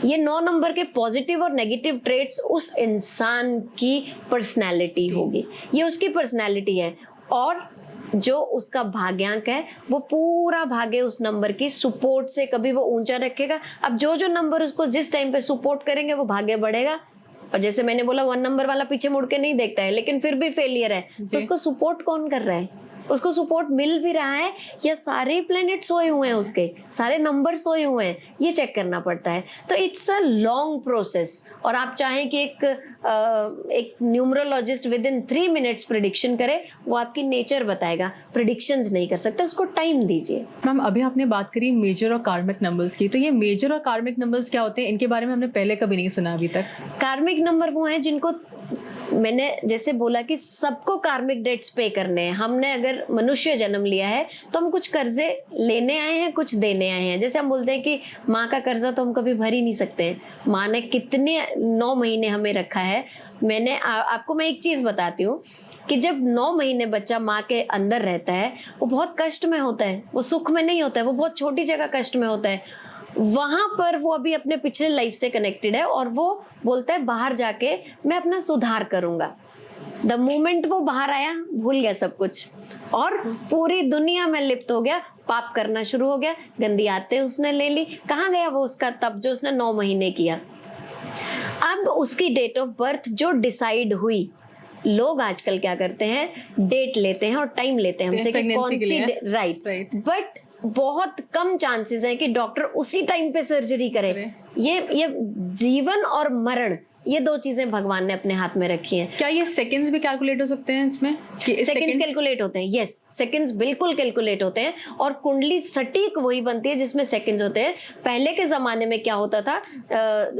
ये 9 नंबर के पॉजिटिव और नेगेटिव ट्रेट्स उस इंसान की पर्सनैलिटी होगी, ये उसकी पर्सनैलिटी है। और जो उसका भाग्यांक है, वो पूरा भाग्य उस नंबर की सपोर्ट से कभी वो ऊंचा रखेगा। अब जो जो नंबर उसको जिस टाइम पे सपोर्ट करेंगे वो भाग्य बढ़ेगा। और जैसे मैंने बोला 1 नंबर वाला पीछे मुड़ के नहीं देखता है, लेकिन फिर भी फेलियर है, तो उसको सपोर्ट कौन कर रहा है, उसको सपोर्ट मिल भी रहा है या सारे प्लेनेट सोए हुए हैं, उसके सारे नंबर सोए हुए हैं, ये चेक करना पड़ता है। तो इट्स अ लॉन्ग प्रोसेस। और आप चाहें कि एक numerologist with in 3 minutes prediction करे, वो आपकी नेचर बताएगा, प्रिडिक्शंस नहीं कर सकता, उसको टाइम दीजिए। मैम, अभी आपने बात करी मेजर और कार्मिक नंबर्स की, तो ये मेजर और कार्मिक नंबर्स क्या होते हैं, इनके बारे में हमने पहले कभी नहीं सुना अभी तक। कार्मिक नंबर वो हैं जिनको मैंने जैसे बोला कि सबको कार्मिक डेट्स पे करने हैं। हमने अगर मनुष्य जन्म लिया है तो हम कुछ कर्जे लेने आए हैं, कुछ देने आए हैं। जैसे हम बोलते हैं कि माँ का कर्जा तो हम कभी भर ही नहीं सकते, माँ ने कितने 9 महीने हमें रखा है। मैंने आपको मैं एक चीज बताती हूँ कि जब 9 महीने बच्चा माँ के अंदर रहता है, वो बहुत कष्ट में होता है, वो सुख में नहीं होता है, वो बहुत छोटी जगह कष्ट में होता है। वहां पर वो अभी अपने पिछले लाइफ से कनेक्टेड है और वो बोलता है बाहर जाके मैं अपना सुधार करूंगा। द मोमेंट वो बाहर आया, भूल गया सब कुछ और पूरी दुनिया में लिप्त हो गया, पाप करना शुरू हो गया, गंदी आदतें उसने ले ली। कहाँ गया वो उसका तब जो उसने 9 महीने किया। अब उसकी डेट ऑफ बर्थ जो डिसाइड हुई, लोग आजकल क्या करते हैं, डेट लेते हैं और टाइम लेते हैं हमसे कि कौन सी राइट, बट बहुत कम चांसेस हैं कि डॉक्टर उसी टाइम पे सर्जरी करे। ये जीवन और मरण, ये 2 चीजें भगवान ने अपने हाथ में रखी हैं। क्या ये सेकंड्स भी कैलकुलेट हो सकते हैं इसमें? सेकंड्स कैलकुलेट होते हैं, यस, सेकंड्स बिल्कुल कैलकुलेट होते हैं। और कुंडली सटीक वही बनती है जिसमें सेकंड्स होते हैं। पहले के जमाने में क्या होता था,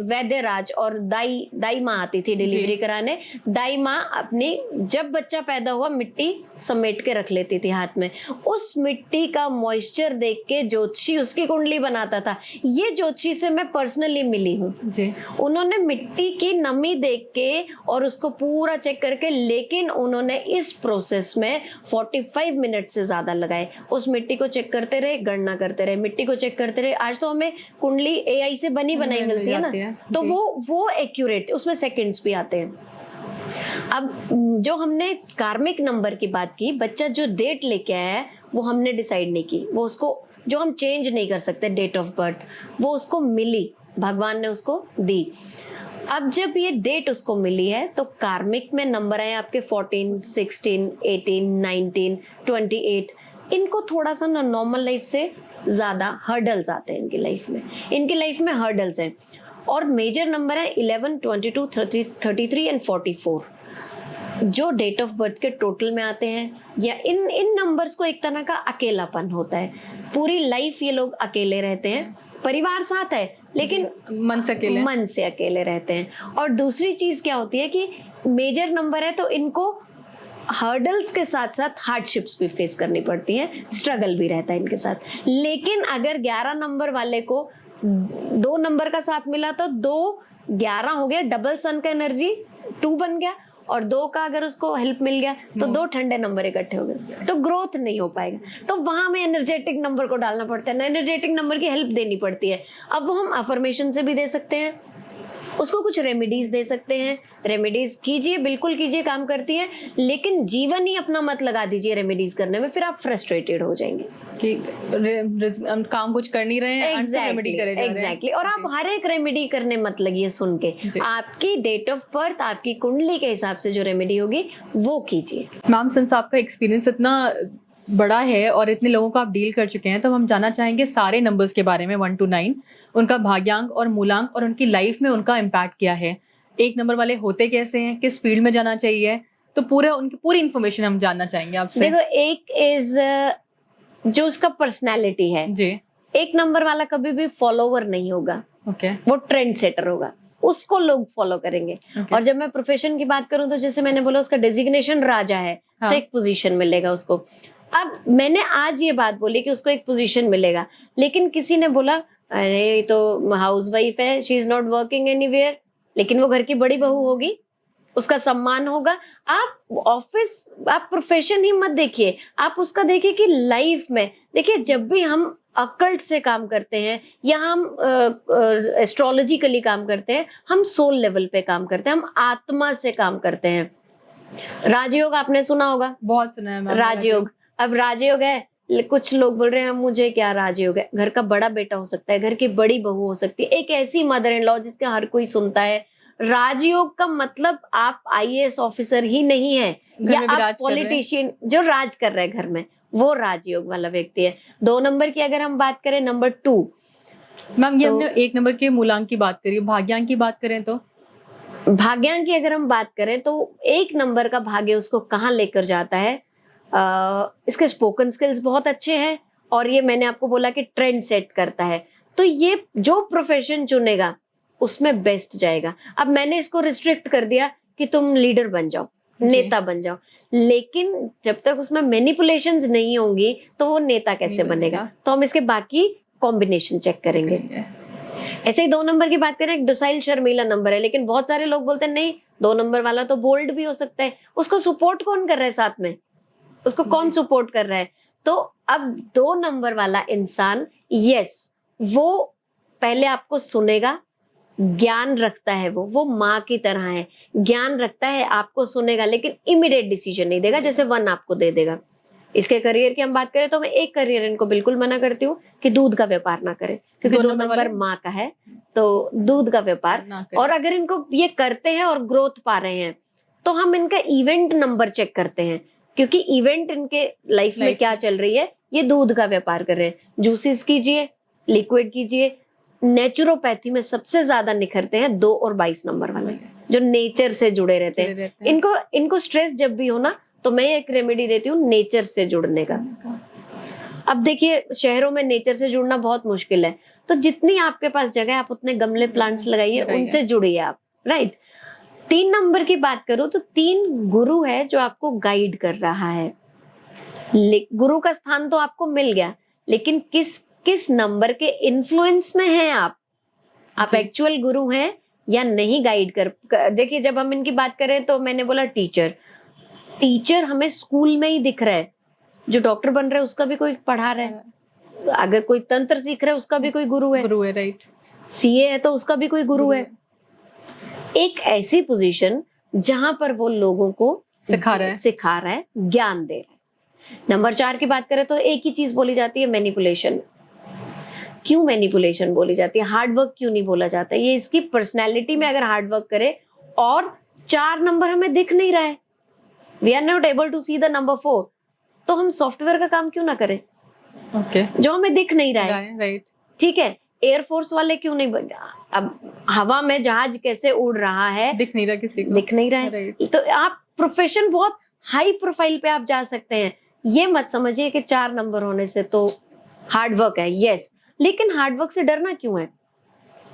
वैद्यराज और दाई माँ आती थी डिलीवरी कराने। दाई माँ अपनी, जब बच्चा पैदा हुआ, मिट्टी समेट के रख लेती थी हाथ में। उस मिट्टी का मॉइस्चर देख के ज्योतिषी उसकी कुंडली बनाता था। ये ज्योतिषी से मैं पर्सनली मिली हूँ जी। उन्होंने मिट्टी की नमी देख के और उसको पूरा चेक करके, लेकिन उन्होंने इस प्रोसेस में 45 मिनट से ज्यादा लगाए। उस मिट्टी को चेक करते रहे, गणना करते रहे, मिट्टी को चेक करते रहे। आज तो हमें कुंडली AI से बनी बनाई मिलती है ना, तो वो एक्यूरेट, उसमें सेकंड्स भी आते हैं। अब जो हमने कार्मिक नंबर की बात की, बच्चा जो डेट लेके आया है वो हमने डिसाइड नहीं की, वो उसको, जो हम चेंज नहीं कर सकते डेट ऑफ बर्थ, वो उसको मिली, भगवान ने उसको दी। अब जब ये डेट उसको मिली है तो कार्मिक में नंबर आए आपके 14, 16, 18, 19, 28। इनको थोड़ा सा ना नॉर्मल लाइफ से ज्यादा हर्डल्स आते हैं इनकी लाइफ में हर्डल्स हैं। और मेजर नंबर है 11, 22, 33 एंड 44, जो डेट ऑफ बर्थ के टोटल में आते हैं, या इन नंबर्स को एक तरह का अकेलापन होता है। पूरी लाइफ ये लोग अकेले रहते हैं, परिवार साथ है लेकिन मन से अकेले रहते हैं। और दूसरी चीज क्या होती है कि मेजर नंबर है तो इनको हर्डल्स के साथ साथ हार्डशिप्स भी फेस करनी पड़ती हैं, स्ट्रगल भी रहता है इनके साथ। लेकिन अगर 11 नंबर वाले को 2 नंबर का साथ मिला तो 2 11 हो गया, डबल सन का एनर्जी 2 बन गया, और 2 का अगर उसको हेल्प मिल गया तो 2 ठंडे नंबर इकट्ठे हो गए, तो ग्रोथ नहीं हो पाएगा। तो वहां में एनर्जेटिक नंबर को डालना पड़ता है, ना एनर्जेटिक नंबर की हेल्प देनी पड़ती है। अब वो हम अफर्मेशन से भी दे सकते हैं, उसको कुछ रेमेडीज दे सकते हैं। रेमेडीज कीजिए, बिल्कुल कीजिए, काम करती है, लेकिन जीवन ही अपना मत लगा दीजिए रेमेडीज करने में, फिर आप फ्रस्ट्रेटेड हो जाएंगे कि काम कुछ कर नहीं रहे हैं, रेमेडी करे जा रहे हैं। एग्जैक्टली। और आप हर एक रेमेडी करने मत लगिए सुन के, आपकी डेट ऑफ बर्थ, आपकी कुंडली के हिसाब से जो रेमेडी होगी वो कीजिए। मैम, सिंस आपका एक्सपीरियंस इतना बड़ा है और इतने लोगों को आप डील कर चुके हैं, तो हम जानना चाहेंगे सारे नंबर्स के बारे में, 1 to 9, उनका भाग्यांक और मूलांक और उनकी लाइफ में उनका इम्पैक्ट क्या है, 1 नंबर वाले होते कैसे हैं, किस फील्ड में जाना चाहिए, तो उनकी पूरी इन्फॉर्मेशन हम जानना चाहेंगे आपसे। देखो, एक इज जो उसका पर्सनैलिटी है जी। 1 नंबर वाला कभी भी फॉलोवर नहीं होगा, वो ट्रेंड सेटर होगा, उसको लोग फॉलो करेंगे। और जब मैं प्रोफेशन की बात करूं तो जैसे मैंने बोला उसका डेजिग्नेशन राजा है, तो एक पोजीशन मिलेगा उसको। अब मैंने आज ये बात बोली कि उसको एक पोजीशन मिलेगा, लेकिन किसी ने बोला अरे ये तो हाउसवाइफ है, she is not working anywhere, लेकिन वो घर की बड़ी बहू होगी, उसका सम्मान होगा। आप प्रोफेशन ही मत देखिए, आप उसका देखिए कि लाइफ में देखिए, जब भी हम अकल्ट से काम करते हैं या हम एस्ट्रोलॉजिकली काम करते हैं, हम सोल लेवल पे काम करते हैं, हम आत्मा से काम करते हैं। राजयोग आपने सुना होगा, बहुत सुना है राजयोग। अब राजयोग है, कुछ लोग बोल रहे हैं मुझे क्या राजयोग है, घर का बड़ा बेटा हो सकता है, घर की बड़ी बहू हो सकती है, एक ऐसी मदर इन लॉ जिसके हर कोई सुनता है। राजयोग का मतलब आप IAS ऑफिसर ही नहीं है, या आप पॉलिटिशियन जो राज कर रहे हैं घर में, वो राजयोग वाला व्यक्ति है। 2 नंबर की अगर हम बात करें, नंबर 2। मैम, ये हमने 1 नंबर के मूलांक की बात करी, भाग्यांक की बात करें तो? भाग्यांक की अगर हम बात करें तो 1 नंबर का भाग्य उसको कहाँ लेकर जाता है, इसके स्पोकन स्किल्स बहुत अच्छे हैं, और ये मैंने आपको बोला कि ट्रेंड सेट करता है, तो ये जो प्रोफेशन चुनेगा उसमें बेस्ट जाएगा। अब मैंने इसको रिस्ट्रिक्ट कर दिया कि तुम लीडर बन जाओ, नेता बन जाओ, लेकिन जब तक उसमें मैनिपुलेशंस नहीं होंगी तो वो नेता कैसे बनेगा? तो हम इसके बाकी कॉम्बिनेशन चेक करेंगे। ऐसे ही 2 नंबर की बात करें, एक डोसाइल शर्मीला नंबर है, लेकिन बहुत सारे लोग बोलते हैं नहीं, 2 नंबर वाला तो बोल्ड भी हो सकता है, उसको सपोर्ट कौन कर रहा है साथ में, उसको कौन सपोर्ट कर रहा है? तो अब 2 नंबर वाला इंसान, यस, वो पहले आपको सुनेगा, ज्ञान रखता है, वो माँ की तरह है, ज्ञान रखता है, आपको सुनेगा, लेकिन इमीडिएट डिसीजन नहीं देगा, जैसे 1 आपको दे देगा। इसके करियर की हम बात करें तो मैं एक करियर इनको बिल्कुल मना करती हूँ कि दूध का व्यापार ना करें, क्योंकि 2 नंबर माँ का है, तो दूध का व्यापार। और अगर इनको ये करते हैं और ग्रोथ पा रहे हैं तो हम इनका इवेंट नंबर चेक करते हैं, क्योंकि इवेंट इनके लाइफ में क्या चल रही है, ये दूध का व्यापार कर रहे हैं। जूसेस कीजिए, लिक्विड कीजिए। नेचुरोपैथी में सबसे ज्यादा निखरते हैं 2 और 22 नंबर वाले, जो नेचर से जुड़े रहते हैं। इनको स्ट्रेस जब भी हो ना, तो मैं एक रेमेडी देती हूँ नेचर से जुड़ने का। अब देखिए, शहरों में नेचर से जुड़ना बहुत मुश्किल है, तो जितनी आपके पास जगह है आप उतने गमले प्लांट्स लगाइए, उनसे जुड़िए आप, राइट। 3 नंबर की बात करूं तो 3 गुरु है जो आपको गाइड कर रहा है। गुरु का स्थान तो आपको मिल गया, लेकिन किस नंबर के इन्फ्लुएंस में हैं आप एक्चुअल गुरु हैं या नहीं गाइड कर। देखिए, जब हम इनकी बात करें तो मैंने बोला टीचर हमें स्कूल में ही दिख रहा है, जो डॉक्टर बन रहा है उसका भी कोई पढ़ा रहा है, अगर कोई तंत्र सीख रहा है उसका भी कोई गुरु है, राइट। CA है तो उसका भी कोई गुरु है। एक ऐसी पोजीशन जहां पर वो लोगों को सिखा रहा है, ज्ञान दे रहा है। नंबर 4 की बात करें तो एक ही चीज बोली जाती है, मैनिपुलेशन। क्यों मैनिपुलेशन बोली जाती है, हार्डवर्क क्यों नहीं बोला जाता? ये इसकी पर्सनैलिटी में अगर हार्डवर्क करे, और 4 नंबर हमें दिख नहीं रहा है, we are not able to see the number 4, तो तो हम सॉफ्टवेयर का काम क्यों ना करें ओके, जो हमें दिख नहीं रहा है? राइट। ठीक है, एयरफोर्स वाले क्यों नहीं अब हवा में जहाज कैसे उड़ रहा है, दिख नहीं रहा किसी को, दिख नहीं रहा है। राइट। तो आप प्रोफेशन बहुत हाई प्रोफाइल पे आप जा सकते हैं। ये मत समझिए कि 4 नंबर होने से तो हार्ड वर्क है, यस, लेकिन हार्ड वर्क से डरना क्यों है?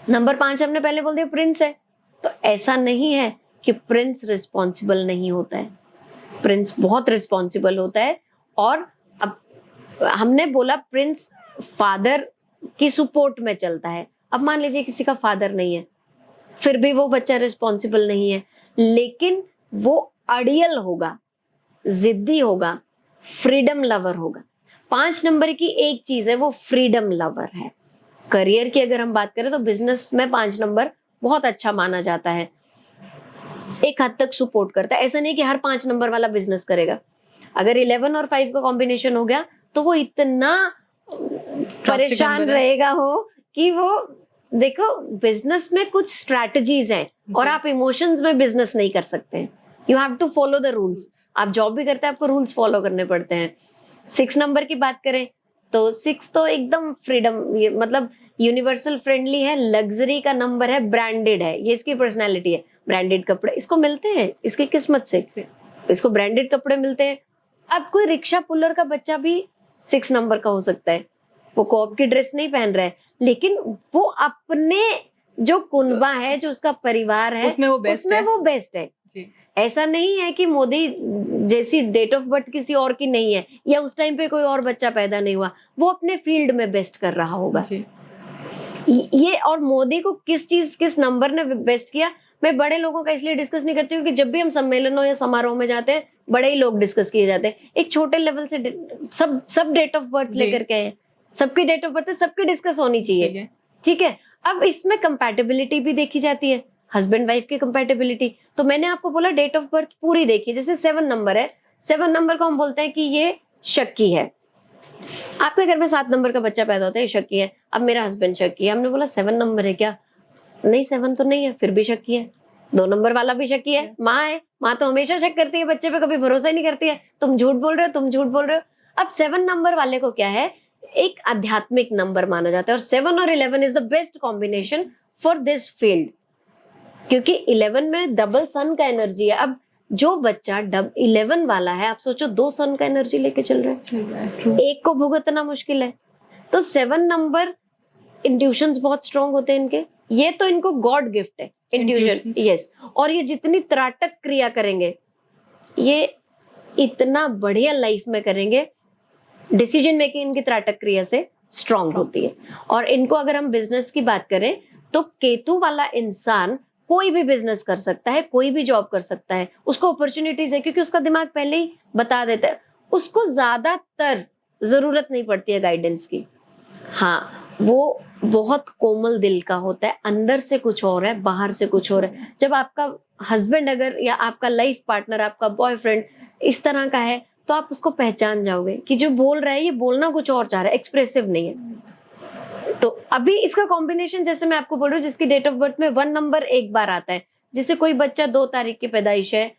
नंबर 5 हमने पहले बोल दिया प्रिंस है, तो ऐसा नहीं है कि प्रिंस रिस्पॉन्सिबल नहीं होता है, प्रिंस बहुत रिस्पॉन्सिबल होता है। और अब हमने बोला प्रिंस फादर की सपोर्ट में चलता है। अब मान लीजिए किसी का फादर नहीं है, फिर भी वो बच्चा रिस्पॉन्सिबल नहीं है, लेकिन वो अड़ियल होगा, जिद्दी होगा, फ्रीडम लवर होगा। 5 नंबर की एक चीज है, वो फ्रीडम लवर है। करियर की अगर हम बात करें तो बिजनेस में 5 नंबर बहुत अच्छा माना जाता है, एक हद तक सपोर्ट करता है। ऐसा नहीं कि हर 5 नंबर वाला बिजनेस करेगा। अगर 11 और 5 का कॉम्बिनेशन हो गया तो वो इतना परेशान रहेगा हो कि वो, देखो बिजनेस में कुछ स्ट्रैटेजीज हैं और आप इमोशंस में बिजनेस नहीं कर सकते हैं। You have to follow the rules. आप जॉब भी करते हैं, आपको रूल्स फॉलो करने पड़ते हैं। 6 नंबर की बात करें तो 6 तो एकदम फ्रीडम, ये मतलब यूनिवर्सल फ्रेंडली है, लग्जरी का नंबर है, ब्रांडेड है, ये इसकी पर्सनैलिटी है। ब्रांडेड कपड़े इसको मिलते हैं, इसकी किस्मत से इसको ब्रांडेड कपड़े मिलते हैं। अब कोई रिक्शा पुलर का बच्चा भी 6 नंबर का हो सकता है, वो कॉप की ड्रेस नहीं पहन रहा है, लेकिन वो अपने जो कुनबा है, जो उसका परिवार है, उसमें वो बेस्ट है। ऐसा नहीं है कि मोदी जैसी डेट ऑफ बर्थ किसी और की नहीं है, या उस टाइम पे कोई और बच्चा पैदा नहीं हुआ, वो अपने फील्ड में बेस्ट कर रहा होगा। ये और मोदी को किस नंबर ने बेस्ट किया, मैं बड़े लोगों का इसलिए डिस्कस नहीं करती हूँ कि जब भी हम सम्मेलनों या समारोह में जाते हैं बड़े ही लोग डिस्कस किए जाते हैं। एक छोटे लेवल से सब डेट ऑफ बर्थ लेकर के हैं, सबकी डेट ऑफ बर्थ सबकी डिस्कस होनी चाहिए, ठीक है। अब इसमें कंपैटिबिलिटी भी देखी जाती है, हस्बैंड वाइफ की कंपैटिबिलिटी। तो मैंने आपको बोला डेट ऑफ बर्थ पूरी देखी। जैसे 7 नंबर है, 7 नंबर को हम बोलते हैं कि ये शक्की है। आपके घर में 7 नंबर का बच्चा पैदा होता है, ये शक्की है। अब मेरा हस्बैंड शक्की है, हमने बोला 7 नंबर है क्या? नहीं 7 तो नहीं है, फिर भी शक्की है। 2 नंबर वाला भी शक्की है, माँ है, माँ तो हमेशा शक करती है बच्चे पे, कभी भरोसा ही नहीं करती है, तुम झूठ बोल रहे हो, तुम झूठ बोल रहे हो। अब 7 नंबर वाले को क्या है, एक आध्यात्मिक नंबर माना जाता है, और 7 और 11 is the best combination for this field, क्योंकि 11 में डबल सन का एनर्जी है। अब जो बच्चा 11 वाला है, आप सोचो 2 सन का एनर्जी लेके चल रहे हैं, एक को भुगतना मुश्किल है। तो 7 नंबर इंट्यूशंस बहुत स्ट्रॉन्ग होते हैं इनके, ये तो इनको गॉड गिफ्ट है इंट्यूशन, यस। और ये जितनी त्राटक क्रिया करेंगे, ये इतना बढ़िया लाइफ में करेंगे। डिसीजन मेकिंग इनकी त्राटक क्रिया से स्ट्रॉन्ग होती है। और इनको अगर हम बिजनेस की बात करें तो केतु वाला इंसान कोई भी बिजनेस कर सकता है, कोई भी जॉब कर सकता है, उसको अपॉर्चुनिटीज है, क्योंकि उसका दिमाग पहले ही बता देता है, उसको ज्यादातर जरूरत नहीं पड़ती है गाइडेंस की। हाँ, वो बहुत कोमल दिल का होता है, अंदर से कुछ और है, बाहर से कुछ और है। जब आपका हस्बैंड अगर या आपका लाइफ पार्टनर, आपका बॉयफ्रेंड इस तरह का है, तो आप उसको पहचान जाओगे कि जो बोल रहा है ये बोलना कुछ और चाह रहा है, एक्सप्रेसिव नहीं है। तो अभी इसका कॉम्बिनेशन, जैसे मैं आपको बोल रही हूँ, जिसकी डेट ऑफ बर्थ में 1 नंबर एक बार आता है, जैसे कोई बच्चा 2 तारीख की पैदाइश है,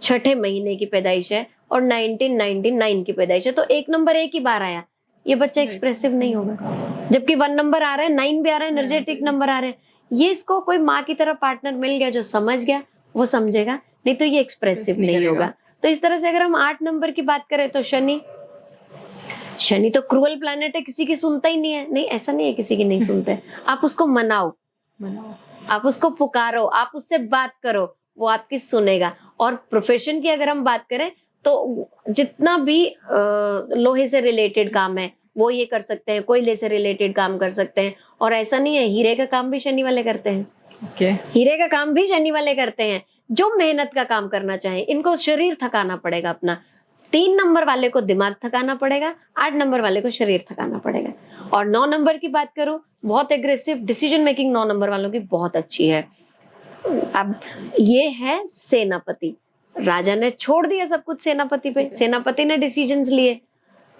6ठे महीने की पैदाइश है, और 1999 की पैदाइश है, तो 1 नंबर एक ही बार आया, ये बच्चा एक्सप्रेसिव नहीं होगा। जबकि 1 नंबर आ रहा है, 9 भी आ रहा है, एनर्जेटिक नंबर आ रहे हैं, ये इसको कोई माँ की तरह पार्टनर मिल गया जो समझ गया, वो समझेगा, नहीं तो ये एक्सप्रेसिव नहीं होगा। तो इस तरह से अगर हम 8 नंबर की बात करें तो शनि तो क्रूअल प्लैनेट है, किसी की सुनता ही नहीं है। नहीं, ऐसा नहीं है किसी की नहीं सुनते, आप उसको मनाओ, आप उसको पुकारो, आप उससे बात करो, वो आपकी सुनेगा। और प्रोफेशन की अगर हम बात करें तो जितना भी लोहे से रिलेटेड काम है वो ये कर सकते हैं, कोयले से रिलेटेड काम कर सकते हैं। और ऐसा नहीं है, हीरे का काम भी शनि वाले करते हैं, हीरे का काम भी शनि वाले करते हैं। जो मेहनत का काम करना चाहे, इनको शरीर थकाना पड़ेगा अपना। 3 नंबर वाले को दिमाग थकाना पड़ेगा, 8 नंबर वाले को शरीर थकाना पड़ेगा। और 9 नंबर की बात करूं, बहुत एग्रेसिव डिसीजन मेकिंग 9 नंबर वालों की बहुत अच्छी है। अब ये है सेनापति, राजा ने छोड़ दिया सब कुछ सेनापति पे, सेनापति ने डिसीजंस लिए।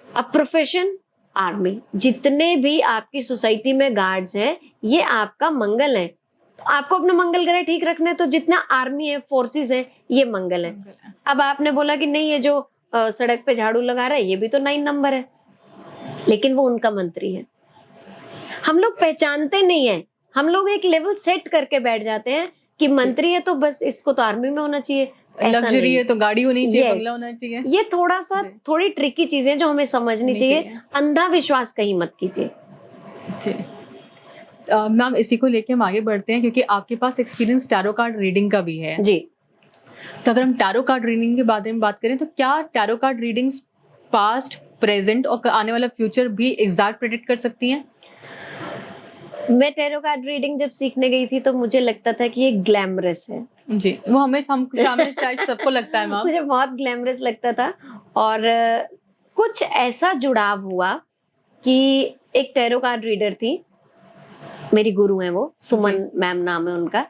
अब प्रोफेशन आर्मी, जितने भी आपकी सोसाइटी में गार्ड्स हैं, ये आपका मंगल है। तो आपको अपना मंगल ग्रह ठीक रखना है, तो जितना आर्मी है, फोर्सेस है, ये मंगल है। अब आपने बोला कि नहीं, ये जो सड़क पे झाड़ू लगा रहा है, ये भी तो 9 नंबर है, लेकिन वो उनका मंत्री है। हम लोग पहचानते नहीं है, हम लोग एक लेवल सेट करके बैठ जाते हैं कि मंत्री है तो बस इसको तो आर्मी में होना चाहिए, लग्जरी है तो गाड़ी होनी चाहिए, Yes. बंगला होना चाहिए। ये थोड़ी ट्रिकी चीजें जो हमें समझनी चाहिए। अंधा विश्वास कहीं मत कीजिए। मैम इसी को लेके हम आगे बढ़ते हैं, क्योंकि आपके पास एक्सपीरियंस टैरो कार्ड रीडिंग का भी है जी। तो अगर हम टैरो कार्ड रीडिंग के बारे में बात करें तो क्या tarot card readings past, present और आने वाला फ्यूचर भी एग्जैक्ट प्रेडिक्ट कर सकती हैं? मैं टैरो कार्ड रीडिंग जब सीखने गई थी तो मुझे लगता था कि ये ग्लैमरस है जी, वो हमें शायद सबको लगता है मैम। मुझे बहुत ग्लैमरस लगता था, और कुछ ऐसा जुड़ाव हुआ कि एक टैरो कार्ड रीडर थी, मेरी गुरु है वो, सुमन मैम नाम है उनका,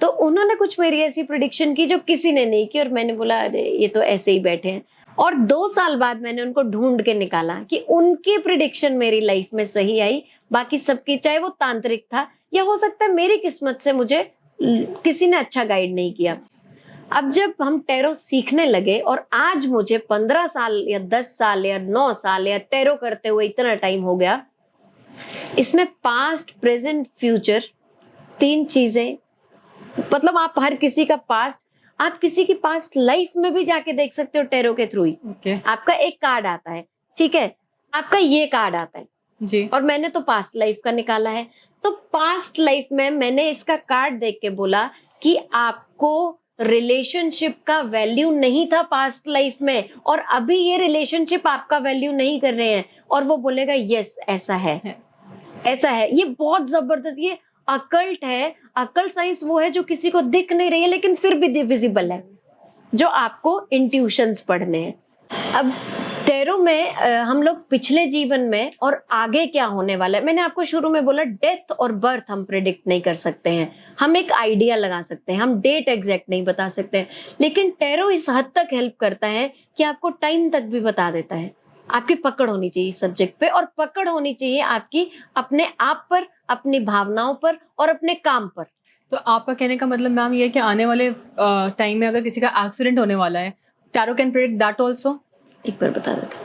तो उन्होंने कुछ मेरी ऐसी प्रिडिक्शन की जो किसी ने नहीं की, और मैंने बोला अरे ये तो ऐसे ही बैठे हैं। और 2 साल बाद मैंने उनको ढूंढ के निकाला कि उनकी प्रिडिक्शन मेरी लाइफ में सही आई, बाकी सबकी, चाहे वो तांत्रिक था या हो सकता है मेरी किस्मत से मुझे किसी ने अच्छा गाइड नहीं किया। अब जब हम टैरो सीखने लगे और आज मुझे 15 साल या 10 साल या 9 साल या टैरो करते हुए इतना टाइम हो गया, इसमें पास्ट, प्रेजेंट, फ्यूचर 3 चीजें, मतलब आप हर किसी का पास्ट, आप किसी की पास्ट लाइफ में भी जाके देख सकते हो टैरो के थ्रू ही। आपका एक कार्ड आता है, ठीक है, आपका ये कार्ड आता है जी, और मैंने तो पास्ट लाइफ का निकाला है, तो पास्ट लाइफ में मैंने इसका कार्ड देख के बोला कि आपको रिलेशनशिप का वैल्यू नहीं था पास्ट लाइफ में, और अभी ये रिलेशनशिप आपका वैल्यू नहीं कर रहे हैं, और वो बोलेगा यस ऐसा है, ऐसा है। ये बहुत जबरदस्त, ये अकल्ट है। अकल्ट साइंस वो है जो किसी को दिख नहीं रही है लेकिन फिर भी विजिबल है, जो आपको इंट्यूशंस पढ़ने हैं। अब टैरो में हम लोग पिछले जीवन में और आगे क्या होने वाला है, मैंने आपको शुरू में बोला डेथ और बर्थ हम प्रेडिक्ट नहीं कर सकते हैं, हम एक आइडिया लगा सकते हैं, हम डेट एग्जैक्ट नहीं बता सकते हैं, लेकिन टैरो इस हद तक हेल्प करता है कि आपको टाइम तक भी बता देता है। आपकी पकड़ होनी चाहिए इस सब्जेक्ट पे, और पकड़ होनी चाहिए आपकी अपने आप पर, अपनी भावनाओं पर और अपने काम पर। तो आपका कहने का मतलब मैम ये है कि आने वाले टाइम में अगर किसी का एक्सीडेंट होने वाला है, tarot can predict that also? एक बार बता देता,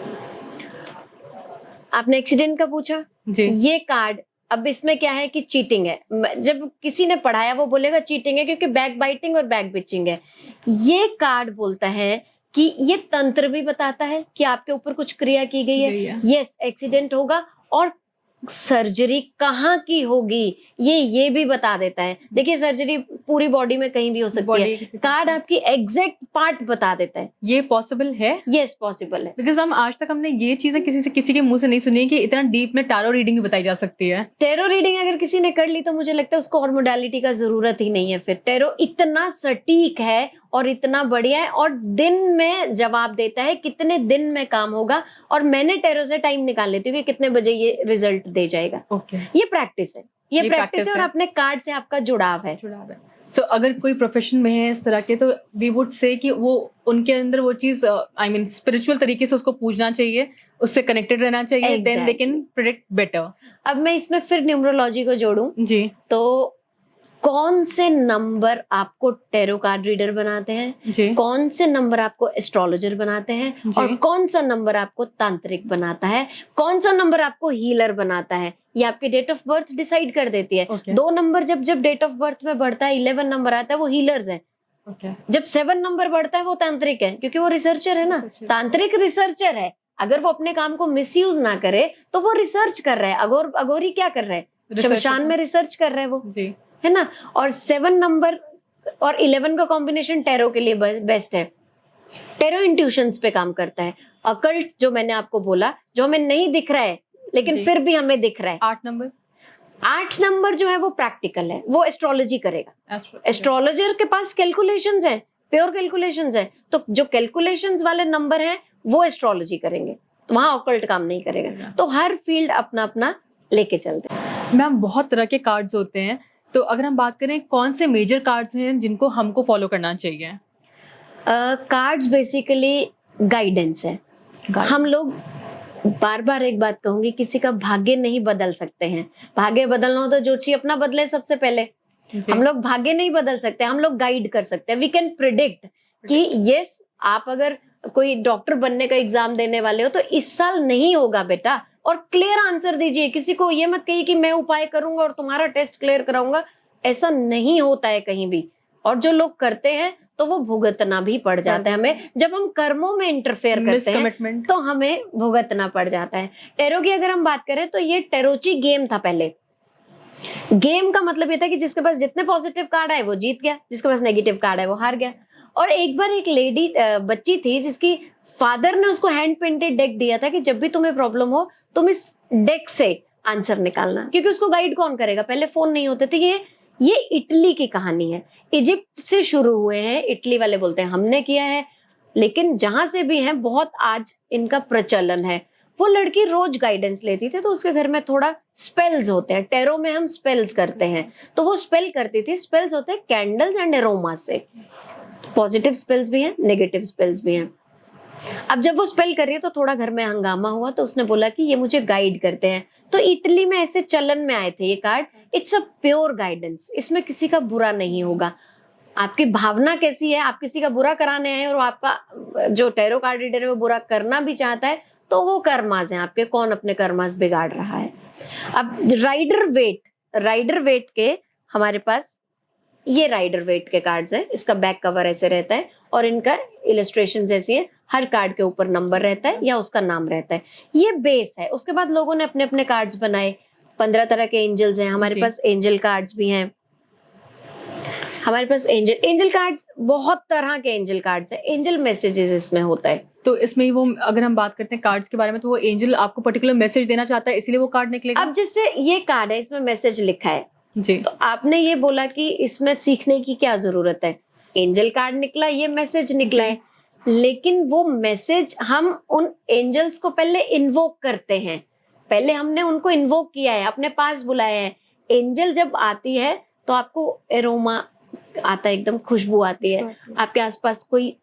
आपने एक्सीडेंट का पूछा जी, ये कार्ड, अब इसमें क्या है कि चीटिंग है, जब किसी ने पढ़ाया वो बोलेगा चीटिंग है क्योंकि बैक बाइटिंग और बैक बिचिंग है। ये कार्ड बोलता है कि ये तंत्र भी बताता है कि आपके ऊपर कुछ क्रिया की गई है, यस एक्सीडेंट होगा, और सर्जरी कहाँ की होगी ये भी बता देता है। देखिए सर्जरी पूरी बॉडी में कहीं भी हो सकती है, कार्ड आपकी एग्जैक्ट पार्ट बता देता है। ये पॉसिबल है? यस पॉसिबल है, बिकॉज मैम आज तक हमने ये चीजें किसी के मुंह से नहीं सुनी है कि इतना डीप में टैरो रीडिंग भी बताई जा सकती है। टैरो रीडिंग अगर किसी ने कर ली तो मुझे लगता है उसको और मोडालिटी का जरूरत ही नहीं है। फिर टैरो इतना सटीक है और इतना बढ़िया है, और दिन में जवाब देता है कितने दिन में काम होगा, और मैंने टैरो से टाइम निकाल लेती हूँ कि कितने बजे ये रिजल्ट दे जाएगा। ये प्रैक्टिस है, ये प्रैक्टिस है, और अपने कार्ड से आपका जुड़ाव है। सो अगर कोई प्रोफेशन में है इस तरह के, तो वी वुड से कि वो उनके अंदर वो चीज आई मीन स्पिरिचुअल तरीके से उसको पूछना चाहिए, उससे कनेक्टेड रहना चाहिए, then they can predict better. अब मैं इसमें फिर न्यूमरोलॉजी को जोड़ूं जी, तो कौन से नंबर आपको टैरो कार्ड रीडर बनाते हैं, कौन से नंबर आपको एस्ट्रोलॉजर बनाते हैं, और कौन सा नंबर आपको तांत्रिक बनाता है, कौन सा नंबर आपको हीलर बनाता है, ये आपकी डेट ऑफ बर्थ डिसाइड कर देती है। 2 नंबर जब डेट ऑफ बर्थ में बढ़ता है, 11 नंबर आता है, वो हीलर्स है। जब 7 नंबर बढ़ता है वो तांत्रिक है, क्योंकि वो रिसर्चर है ना। तांत्रिक रिसर्चर है, अगर वो अपने काम को मिसयूज ना करे तो वो रिसर्च कर रहा है। अगोरी क्या कर रहा है, शमशान में रिसर्च कर रहा है वो, है ना। और 7 नंबर और 11 का कॉम्बिनेशन टैरो के लिए बेस्ट है। टैरो इंट्यूशंस पे काम करता है। अकल्ट जो मैंने आपको बोला, जो हमें नहीं दिख रहा है लेकिन फिर भी हमें दिख रहा है। 8 नंबर जो है वो प्रैक्टिकल है, वो एस्ट्रोलॉजी करेगा। एस्ट्रोलॉजर के पास कैलकुलेशंस है, प्योर कैलकुलेशंस है, तो जो कैलकुलेशंस वाले नंबर हैं वो एस्ट्रोलॉजी करेंगे, वहां अकल्ट काम नहीं करेगा। तो हर फील्ड अपना अपना लेके चलते हैं। मैम बहुत तरह के कार्ड्स होते हैं, तो अगर हम बात करें कौन से मेजर कार्ड्स हैं जिनको हमको फॉलो करना चाहिए? कार्ड्स बेसिकली गाइडेंस है। हम लोग बार बार एक बात कहूंगी, किसी का भाग्य नहीं बदल सकते हैं। भाग्य बदलना हो तो जोशी अपना बदले सबसे पहले। हम लोग भाग्य नहीं बदल सकते, हम लोग गाइड कर सकते हैं। वी कैन प्रिडिक्ट कि यस आप अगर कोई डॉक्टर बनने का एग्जाम देने वाले हो तो इस साल नहीं होगा बेटा, और क्लियर आंसर दीजिए। किसी को ये मत कहिए कि मैं उपाय करूंगा और तुम्हारा टेस्ट क्लियर कराऊंगा, ऐसा नहीं होता है कहीं भी। और जो लोग करते हैं तो वो भुगतना भी पड़ जाता है हमें। जब हम कर्मों में इंटरफेयर करते हैं तो हमें भुगतना पड़ जाता है। टैरो की अगर हम बात करें तो ये टैरोची गेम था पहले। गेम का मतलब ये था कि जिसके पास जितने पॉजिटिव कार्ड आए वो जीत गया, जिसके पास नेगेटिव कार्ड है वो हार गया। और एक बार एक लेडी बच्ची थी जिसकी फादर ने उसको हैंड पेंटेड डेक दिया था कि जब भी तुम्हें प्रॉब्लम हो तुम इस डेक से आंसर निकालना, क्योंकि उसको गाइड कौन करेगा, पहले फोन नहीं होते थे। ये इटली की कहानी है, इजिप्ट से शुरू हुए हैं। इटली वाले बोलते हैं हमने किया है, लेकिन जहां से भी हैं बहुत आज इनका प्रचलन है। वो लड़की रोज गाइडेंस लेती थी, तो उसके घर में थोड़ा स्पेल्स होते हैं, टैरो में हम स्पेल्स करते हैं, तो वो स्पेल करती थी। स्पेल्स होते हैं कैंडल्स एंड एरोमा से, पॉजिटिव स्पेल्स भी हैं, नेगेटिव स्पेल्स भी हैं। अब जब वो स्पेल कर रही है तो थोड़ा घर में हंगामा हुआ, तो उसने बोला कि ये मुझे गाइड करते हैं। तो इटली में ऐसे चलन में आए थे ये card. It's a pure guidance, इसमें किसी का बुरा नहीं होगा। आपकी भावना कैसी है, आप किसी का बुरा कराने आए और आपका जो टैरो कार्ड रीडर है वो बुरा करना भी चाहता है, तो वो कर्मास हैं आपके, कौन अपने कर्मास बिगाड़ रहा है। अब राइडर वेट के हमारे पास ये राइडर वेट के कार्ड्स हैं। इसका बैक कवर ऐसे रहता है और इनका इलस्ट्रेशन ऐसी है, हर कार्ड के ऊपर नंबर रहता है या उसका नाम रहता है। ये बेस है। उसके बाद लोगों ने अपने अपने कार्ड्स बनाए। 15 तरह के एंजल्स हैं हमारे पास, एंजल कार्ड्स भी हैं हमारे पास। एंजल कार्ड्स बहुत तरह के एंजल कार्ड्स हैं, एंजल मैसेजेस इसमें होता है। तो इसमें वो अगर हम बात करते हैं कार्ड्स के बारे में, तो वो एंजल आपको पर्टिकुलर मैसेज देना चाहता है, इसीलिए वो कार्ड निकलेगा। अब जैसे ये कार्ड है, इसमें मैसेज लिखा है जी, तो आपने ये बोला कि इसमें सीखने की क्या जरूरत है, एंजल कार्ड निकला, ये मैसेज निकला है, लेकिन वो मैसेज हम उन एंजल्स को पहले इन्वोक करते हैं। पहले हमने उनको इन्वोक किया है, अपने पास बुलाया है। एंजल जब आती है तो आपको एरोमा आता है, एकदम खुशबू आती है, आपके आसपास कोई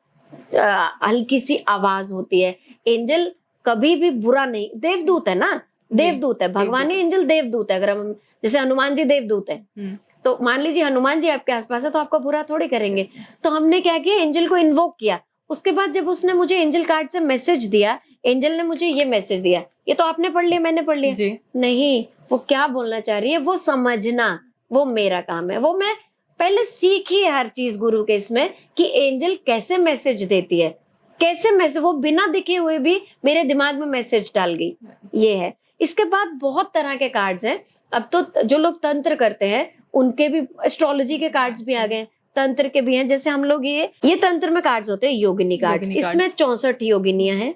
हल्की सी आवाज होती है। एंजल कभी भी बुरा नहीं, देवदूत है ना, देवदूत है, भगवानी एंजल देवदूत है। अगर हम जैसे हनुमान जी देवदूत है, तो मान लीजिए हनुमान जी आपके आसपास है तो आपका बुरा थोड़ी करेंगे। तो हमने क्या किया, एंजल को इन्वोक किया। उसके बाद जब उसने मुझे एंजल कार्ड से मैसेज दिया, एंजल ने मुझे ये मैसेज दिया, ये तो आपने पढ़ लिया, मैंने पढ़ लिया नहीं, वो क्या बोलना चाह रही है वो समझना, वो मेरा काम है। वो मैं पहले सीखी है हर चीज गुरु के इसमें कि एंजल कैसे मैसेज देती है, कैसे मैसेज, वो बिना दिखे हुए भी मेरे दिमाग में मैसेज डाल गई। ये है। इसके बाद बहुत तरह के कार्ड्स हैं। अब तो जो लोग तंत्र करते हैं उनके भी एस्ट्रोलॉजी के कार्ड्स भी आ गए, तंत्र के भी हैं। जैसे हम लोग ये तंत्र में कार्ड्स होते हैं योगिनी कार्ड्स, इसमें 64 योगिनियां हैं।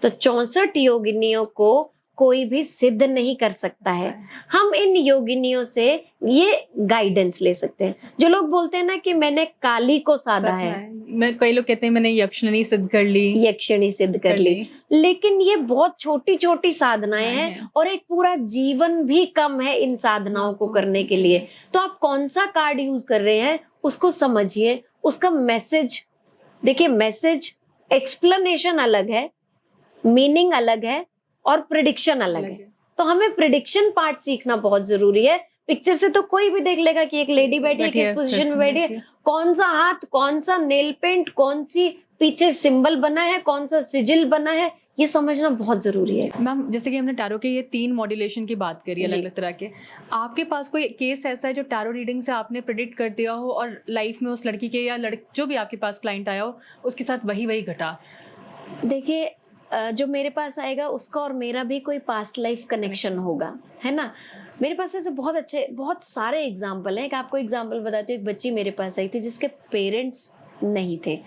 तो 64 योगिनियों को कोई भी सिद्ध नहीं कर सकता है। हम इन योगिनियों से ये गाइडेंस ले सकते हैं। जो लोग बोलते हैं ना कि मैंने काली को साधा है, मैं कई लोग कहते हैं मैंने यक्षिणी सिद्ध कर ली, यक्षिणी सिद्ध कर ली, लेकिन ये बहुत छोटी छोटी साधनाएं हैं और एक पूरा जीवन भी कम है इन साधनाओं को करने के लिए। तो आप कौन सा कार्ड यूज कर रहे हैं उसको समझिए, उसका मैसेज देखिए। मैसेज एक्सप्लेनेशन अलग है, मीनिंग अलग है और प्रिडिक्शन अलग है। तो हमें प्रिडिक्शन पार्ट सीखना बहुत जरूरी है। पिक्चर से तो कोई भी देख लेगा कि एक लेडी बैठी है, किस पोजीशन में बैठी है, कौन सा हाथ, कौन सा नेल पेंट, कौन सी पीछे सिंबल बना है, कौन सा सिजिल बना है, ये समझना बहुत जरूरी है। मैम जैसे कि हमने टैरो के ये 3 मॉड्यूलेशन की बात करी अलग अलग तरह के, आपके पास कोई केस ऐसा है जो टैरो रीडिंग से आपने प्रेडिक्ट कर दिया हो और लाइफ में उस लड़की के या जो भी आपके पास क्लाइंट आया हो उसके साथ वही घटा? देखिए, जो मेरे पास आएगा उसका और मेरा भी कोई पास्ट लाइफ कनेक्शन होगा, है ना। मेरे पास ऐसे बहुत सारे एग्जाम्पल हैं। एक आपको एग्जाम्पल बताती हूँ। एक बच्ची मेरे पास आई थी जिसके पेरेंट्स नहीं थे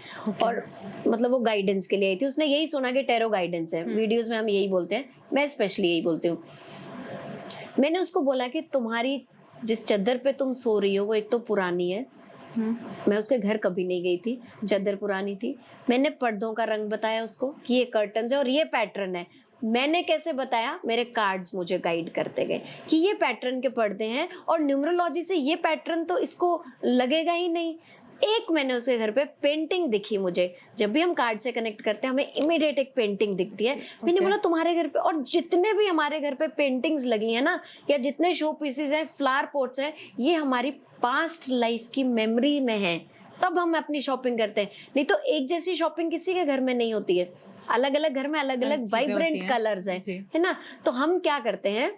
और मतलब वो गाइडेंस के लिए आई थी। उसने यही सुना कि टैरो गाइडेंस है, वीडियोस में हम यही बोलते हैं, मैं स्पेशली यही बोलती हूँ। मैंने उसको बोला कि तुम्हारी जिस चादर पे तुम सो रही हो वो एक तो पुरानी है। मैं उसके घर कभी नहीं गई थी, चादर पुरानी थी। मैंने पर्दों का रंग बताया उसको कि ये कर्टन है और ये पैटर्न है। मैंने कैसे बताया, मेरे कार्ड्स मुझे गाइड करते गए कि ये पैटर्न के पर्दे हैं और न्यूमरोलॉजी से ये पैटर्न तो इसको लगेगा ही नहीं। एक मैंने उसके घर पे पेंटिंग दिखी मुझे, जब भी हम कार्ड से कनेक्ट करते हैं हमें इमीडिएट एक पेंटिंग दिखती है। मैंने बोला तुम्हारे घर पे, और जितने भी हमारे घर पे पेंटिंग्स लगी है ना, या जितने शो पीसेस हैं, फ्लावर पॉट्स हैं, ये हमारी पास्ट लाइफ की मेमोरी में है। तब हम अपनी शॉपिंग करते हैं, नहीं तो एक जैसी शॉपिंग किसी के घर में नहीं होती है, अलग अलग घर में अलग अलग वाइब्रेंट कलर्स हैं, है ना। तो हम क्या करते हैं,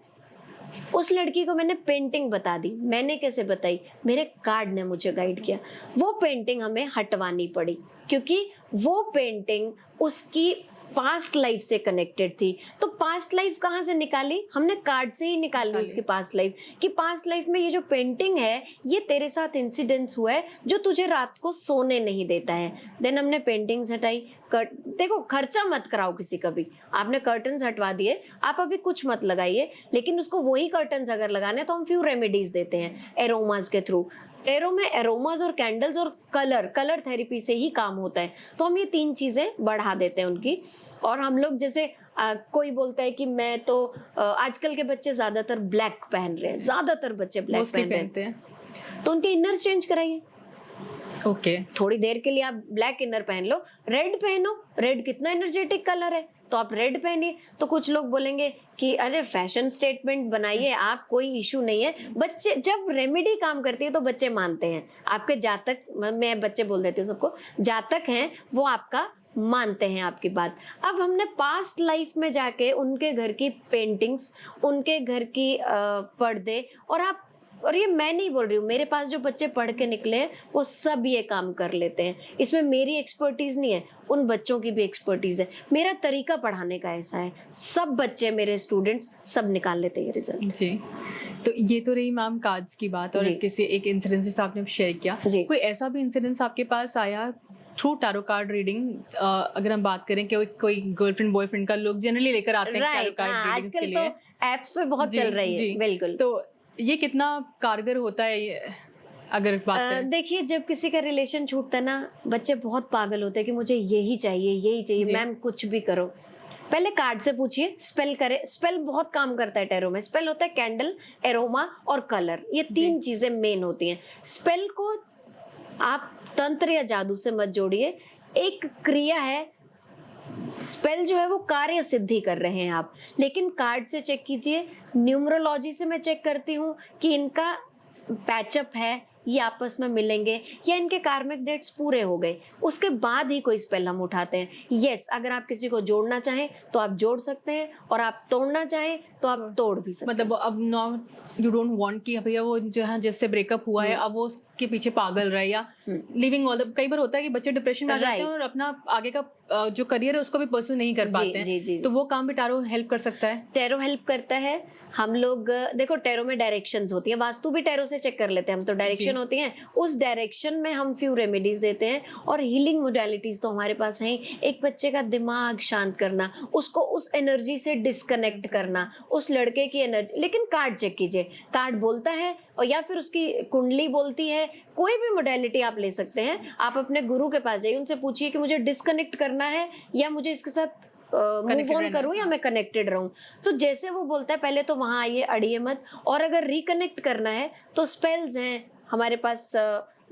उस लड़की को मैंने पेंटिंग बता दी, मैंने कैसे बताई, मेरे कार्ड ने मुझे गाइड किया। वो पेंटिंग हमें हटवानी पड़ी क्योंकि वो पेंटिंग उसकी पास्ट लाइफ से कनेक्टेड थी। तो पास्ट लाइफ कहाँ से निकाली, हमने कार्ड से ही निकाली उसकी पास्ट लाइफ, कि पास्ट लाइफ में ये जो पेंटिंग है ये तेरे साथ इंसिडेंट्स हुआ है जो तुझे रात को सोने नहीं देता है। देन हमने पेंटिंग्स हटाई। देखो खर्चा मत कराओ किसी का भी, आपने कर्टन्स हटवा दिए, आप अभी कुछ मत लगाइए, लेकिन उसको वही कर्टन्स अगर लगाने तो हम फ्यू रेमेडीज देते हैं एरोमास के थ्रू। एरो में एरोमास और कैंडल्स और कलर थेरेपी से ही काम होता है। तो हम ये 3 चीजें बढ़ा देते हैं उनकी। और हम लोग जैसे कोई बोलता है कि मैं तो आजकल के बच्चे ज्यादातर ब्लैक पहन रहे हैं, ज्यादातर बच्चे ब्लैक पहनते हैं, तो उनके इनर्स चेंज कराइए। ओके थोड़ी देर के लिए आप ब्लैक इनर पहन लो, रेड पहनो, रेड कितना एनर्जेटिक कलर है, तो आप रेड पहनिए। तो कुछ लोग बोलेंगे कि अरे फैशन स्टेटमेंट बनाइए आप, कोई इशू नहीं है। बच्चे जब रेमेडी काम करती है तो बच्चे मानते हैं। आपके जातक, मैं बच्चे बोल देती हूँ सबको, जातक हैं वो आपका मानते हैं आपकी बात। अब हमने पास्ट लाइफ में जाके उनके घर की पेंटिंग्स, उनके घर की पर्दे, और ये मैं नहीं बोल रही हूँ, मेरे पास जो बच्चे पढ़ के निकले हैं वो सब ये काम कर लेते हैं। इसमें मेरी एक्सपर्टीज नहीं है, उन बच्चों की भी एक्सपर्टीज है। मेरा तरीका पढ़ाने का ऐसा है, सब बच्चे मेरे स्टूडेंट्स सब निकाल लेते हैं रिजल्ट। जी, तो ये तो रही मैम कार्ड्स की बात, और किसी एक इंसिडेंस जैसे आपने शेयर किया, कोई ऐसा भी इंसिडेंस आपके पास आया थ्रू टैरो कार्ड रीडिंग? अगर हम बात करें कि कोई गर्लफ्रेंड बॉयफ्रेंड का लोग जनरली लेकर आते हैं टैरो कार्ड रीडिंग्स के लिए, तो एप्स पे बहुत चल रही है। बिल्कुल, तो ये कितना कारगर होता है ये, अगर बात करें? देखिए जब किसी का रिलेशन छूटता है ना, बच्चे बहुत पागल होते हैं कि मुझे यही चाहिए, यही चाहिए, मैम कुछ भी करो। पहले कार्ड से पूछिए, स्पेल करे। स्पेल बहुत काम करता है टैरो में। स्पेल होता है कैंडल, एरोमा और कलर, ये 3 चीजें मेन होती हैं। स्पेल को आप तंत्र या जादू से मत जोड़िए, एक क्रिया है। स्पेल जो है वो कार्य सिद्धि कर रहे हैं आप, लेकिन कार्ड से चेक कीजिए। न्यूमरोलॉजी से मैं चेक करती हूँ कि इनका पैचअप है, ये आपस में मिलेंगे, या इनके कार्मिक डेट्स पूरे हो गए, उसके बाद ही कोई स्पेल हम उठाते हैं। यस, अगर आप किसी को जोड़ना चाहें तो आप जोड़ सकते हैं, और आप तोड़ना चाहें तो आप तोड़ भी सकते हैं। मतलब अब नो यू डोंट वांट कि भैया वो जहाँ जिससे ब्रेकअप हुआ है अब वो उसके पीछे पागल रहे, या लिविंग ऑल, कई बार होता है कि बच्चे डिप्रेशन में आ जाते हैं और अपना आगे का जो करियर है उसको भी परस्यू नहीं कर पाते हैं। तो वो काम भी टैरो हेल्प कर सकता है? टैरो हेल्प करता है। हम लोग देखो टैरो में डायरेक्शंस होती है, वास्तु भी टैरो से चेक कर लेते हैं हम, तो डायरेक्शन होती है, उस डायरेक्शन में हम फ्यू रेमेडीज देते हैं। और हीलिंग मोडालिटीज तो हमारे पास हैं। एक बच्चे का दिमाग शांत करना, उसको उस एनर्जी से डिस्कनेक्ट करना, उस लड़के की एनर्जी। लेकिन कार्ड चेक कीजिए, कार्ड बोलता है और या फिर उसकी कुंडली बोलती है, कोई भी मोडालिटी आप ले सकते हैं। आप अपने गुरु के पास जाइए, उनसे पूछिए कि मुझे डिस्कनेक्ट करना है या मुझे इसके साथ मूव ऑन करूं या मैं कनेक्टेड रहूं। तो जैसे वो बोलता है पहले तो वहां आइए, अड़िए मत। और अगर रिकनेक्ट करना है तो स्पेल्स हैं हमारे पास,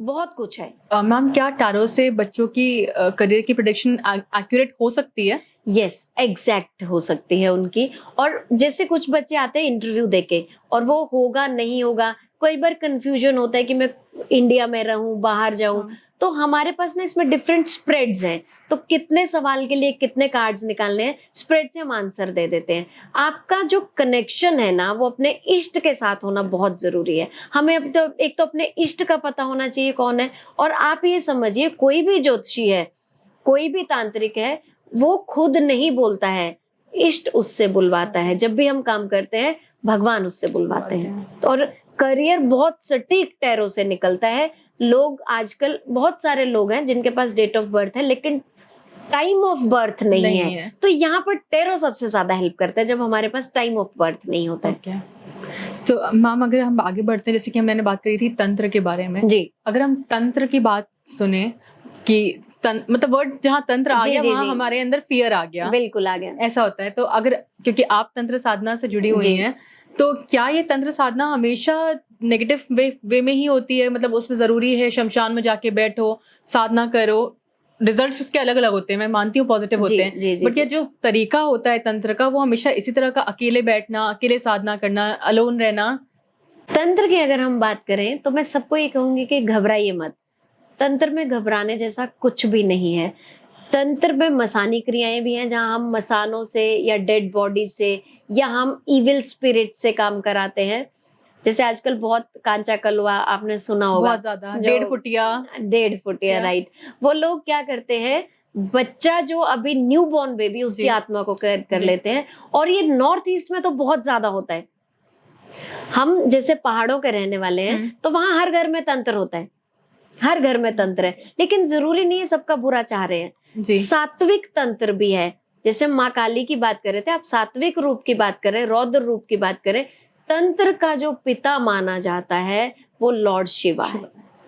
बहुत कुछ है। मैम क्या टैरो से बच्चों की करियर की प्रेडिक्शन एक्यूरेट हो सकती है? यस, एग्जैक्ट हो सकती है उनकी। और जैसे कुछ बच्चे आते हैं इंटरव्यू देके और वो होगा नहीं होगा, कई बार कंफ्यूजन होता है कि मैं इंडिया में रहूं बाहर जाऊं, तो हमारे पास ना इसमें डिफरेंट स्प्रेड्स हैं। तो कितने सवाल के लिए कितने कार्ड्स निकालने हैं, स्प्रेड से हम आंसर दे देते हैं। आपका जो कनेक्शन है ना वो अपने इष्ट के साथ होना बहुत जरूरी है। हमें अब तो एक तो अपने इष्ट का पता होना चाहिए कौन है। और आप ये समझिए, कोई भी ज्योतिषी है, कोई भी तांत्रिक है, वो खुद नहीं बोलता है, इष्ट उससे बुलवाता है। जब भी हम काम करते हैं भगवान उससे बुलवाते हैं। और करियर बहुत सटीक टैरो से निकलता है। लोग आजकल बहुत सारे लोग हैं जिनके पास डेट ऑफ बर्थ है लेकिन टाइम ऑफ बर्थ नहीं है। तो यहाँ पर टैरो सबसे ज्यादा हेल्प करता है जब हमारे पास टाइम ऑफ बर्थ नहीं होता है। तो मैम अगर हम आगे बढ़ते हैं, जैसे कि मैंने बात करी थी तंत्र के बारे में जी, अगर हम तंत्र की बात सुने कि मतलब वर्ड जहाँ तंत्र आ गया वहाँ हमारे अंदर फियर आ गया। बिल्कुल आ गया, ऐसा होता है। तो अगर क्योंकि आप तंत्र साधना से जुड़ी हुई हैं, तो क्या ये तंत्र साधना हमेशा नेगेटिव वे में ही होती है? मतलब उसमें जरूरी है शमशान में जाके बैठो, साधना करो, रिजल्ट्स उसके अलग अलग होते हैं, मैं मानती हूँ पॉजिटिव होते हैं, बट ये जो तरीका होता है तंत्र का वो हमेशा इसी तरह का, अकेले बैठना, अकेले साधना करना, अलोन रहना? तंत्र की अगर हम बात करें तो मैं सबको ये कहूंगी कि घबराइए मत। तंत्र में घबराने जैसा कुछ भी नहीं है। तंत्र में मसानी क्रियाएं भी हैं, जहां हम मसानों से या डेड बॉडी से या हम इविल स्पिरिट से काम कराते हैं। जैसे आजकल बहुत कांचा कलवा आपने सुना होगा, बहुत ज्यादा 1.5 फुटिया। 1.5 फुटिया, राइट। वो लोग क्या करते हैं, बच्चा जो अभी न्यू बॉर्न बेबी, उसकी आत्मा को कैद कर लेते हैं। और ये नॉर्थ ईस्ट में तो बहुत ज्यादा होता है। हम जैसे पहाड़ों के रहने वाले हैं, तो वहां हर घर में तंत्र होता है, हर घर में तंत्र है। लेकिन जरूरी नहीं है सबका बुरा चाह रहे हैं। सात्विक तंत्र भी है। जैसे माँ काली की बात कर रहे थे, आप सात्विक रूप की बात कर रहे हैं, रौद्र रूप की बात करें। तंत्र का जो पिता माना जाता है वो लॉर्ड शिवा है।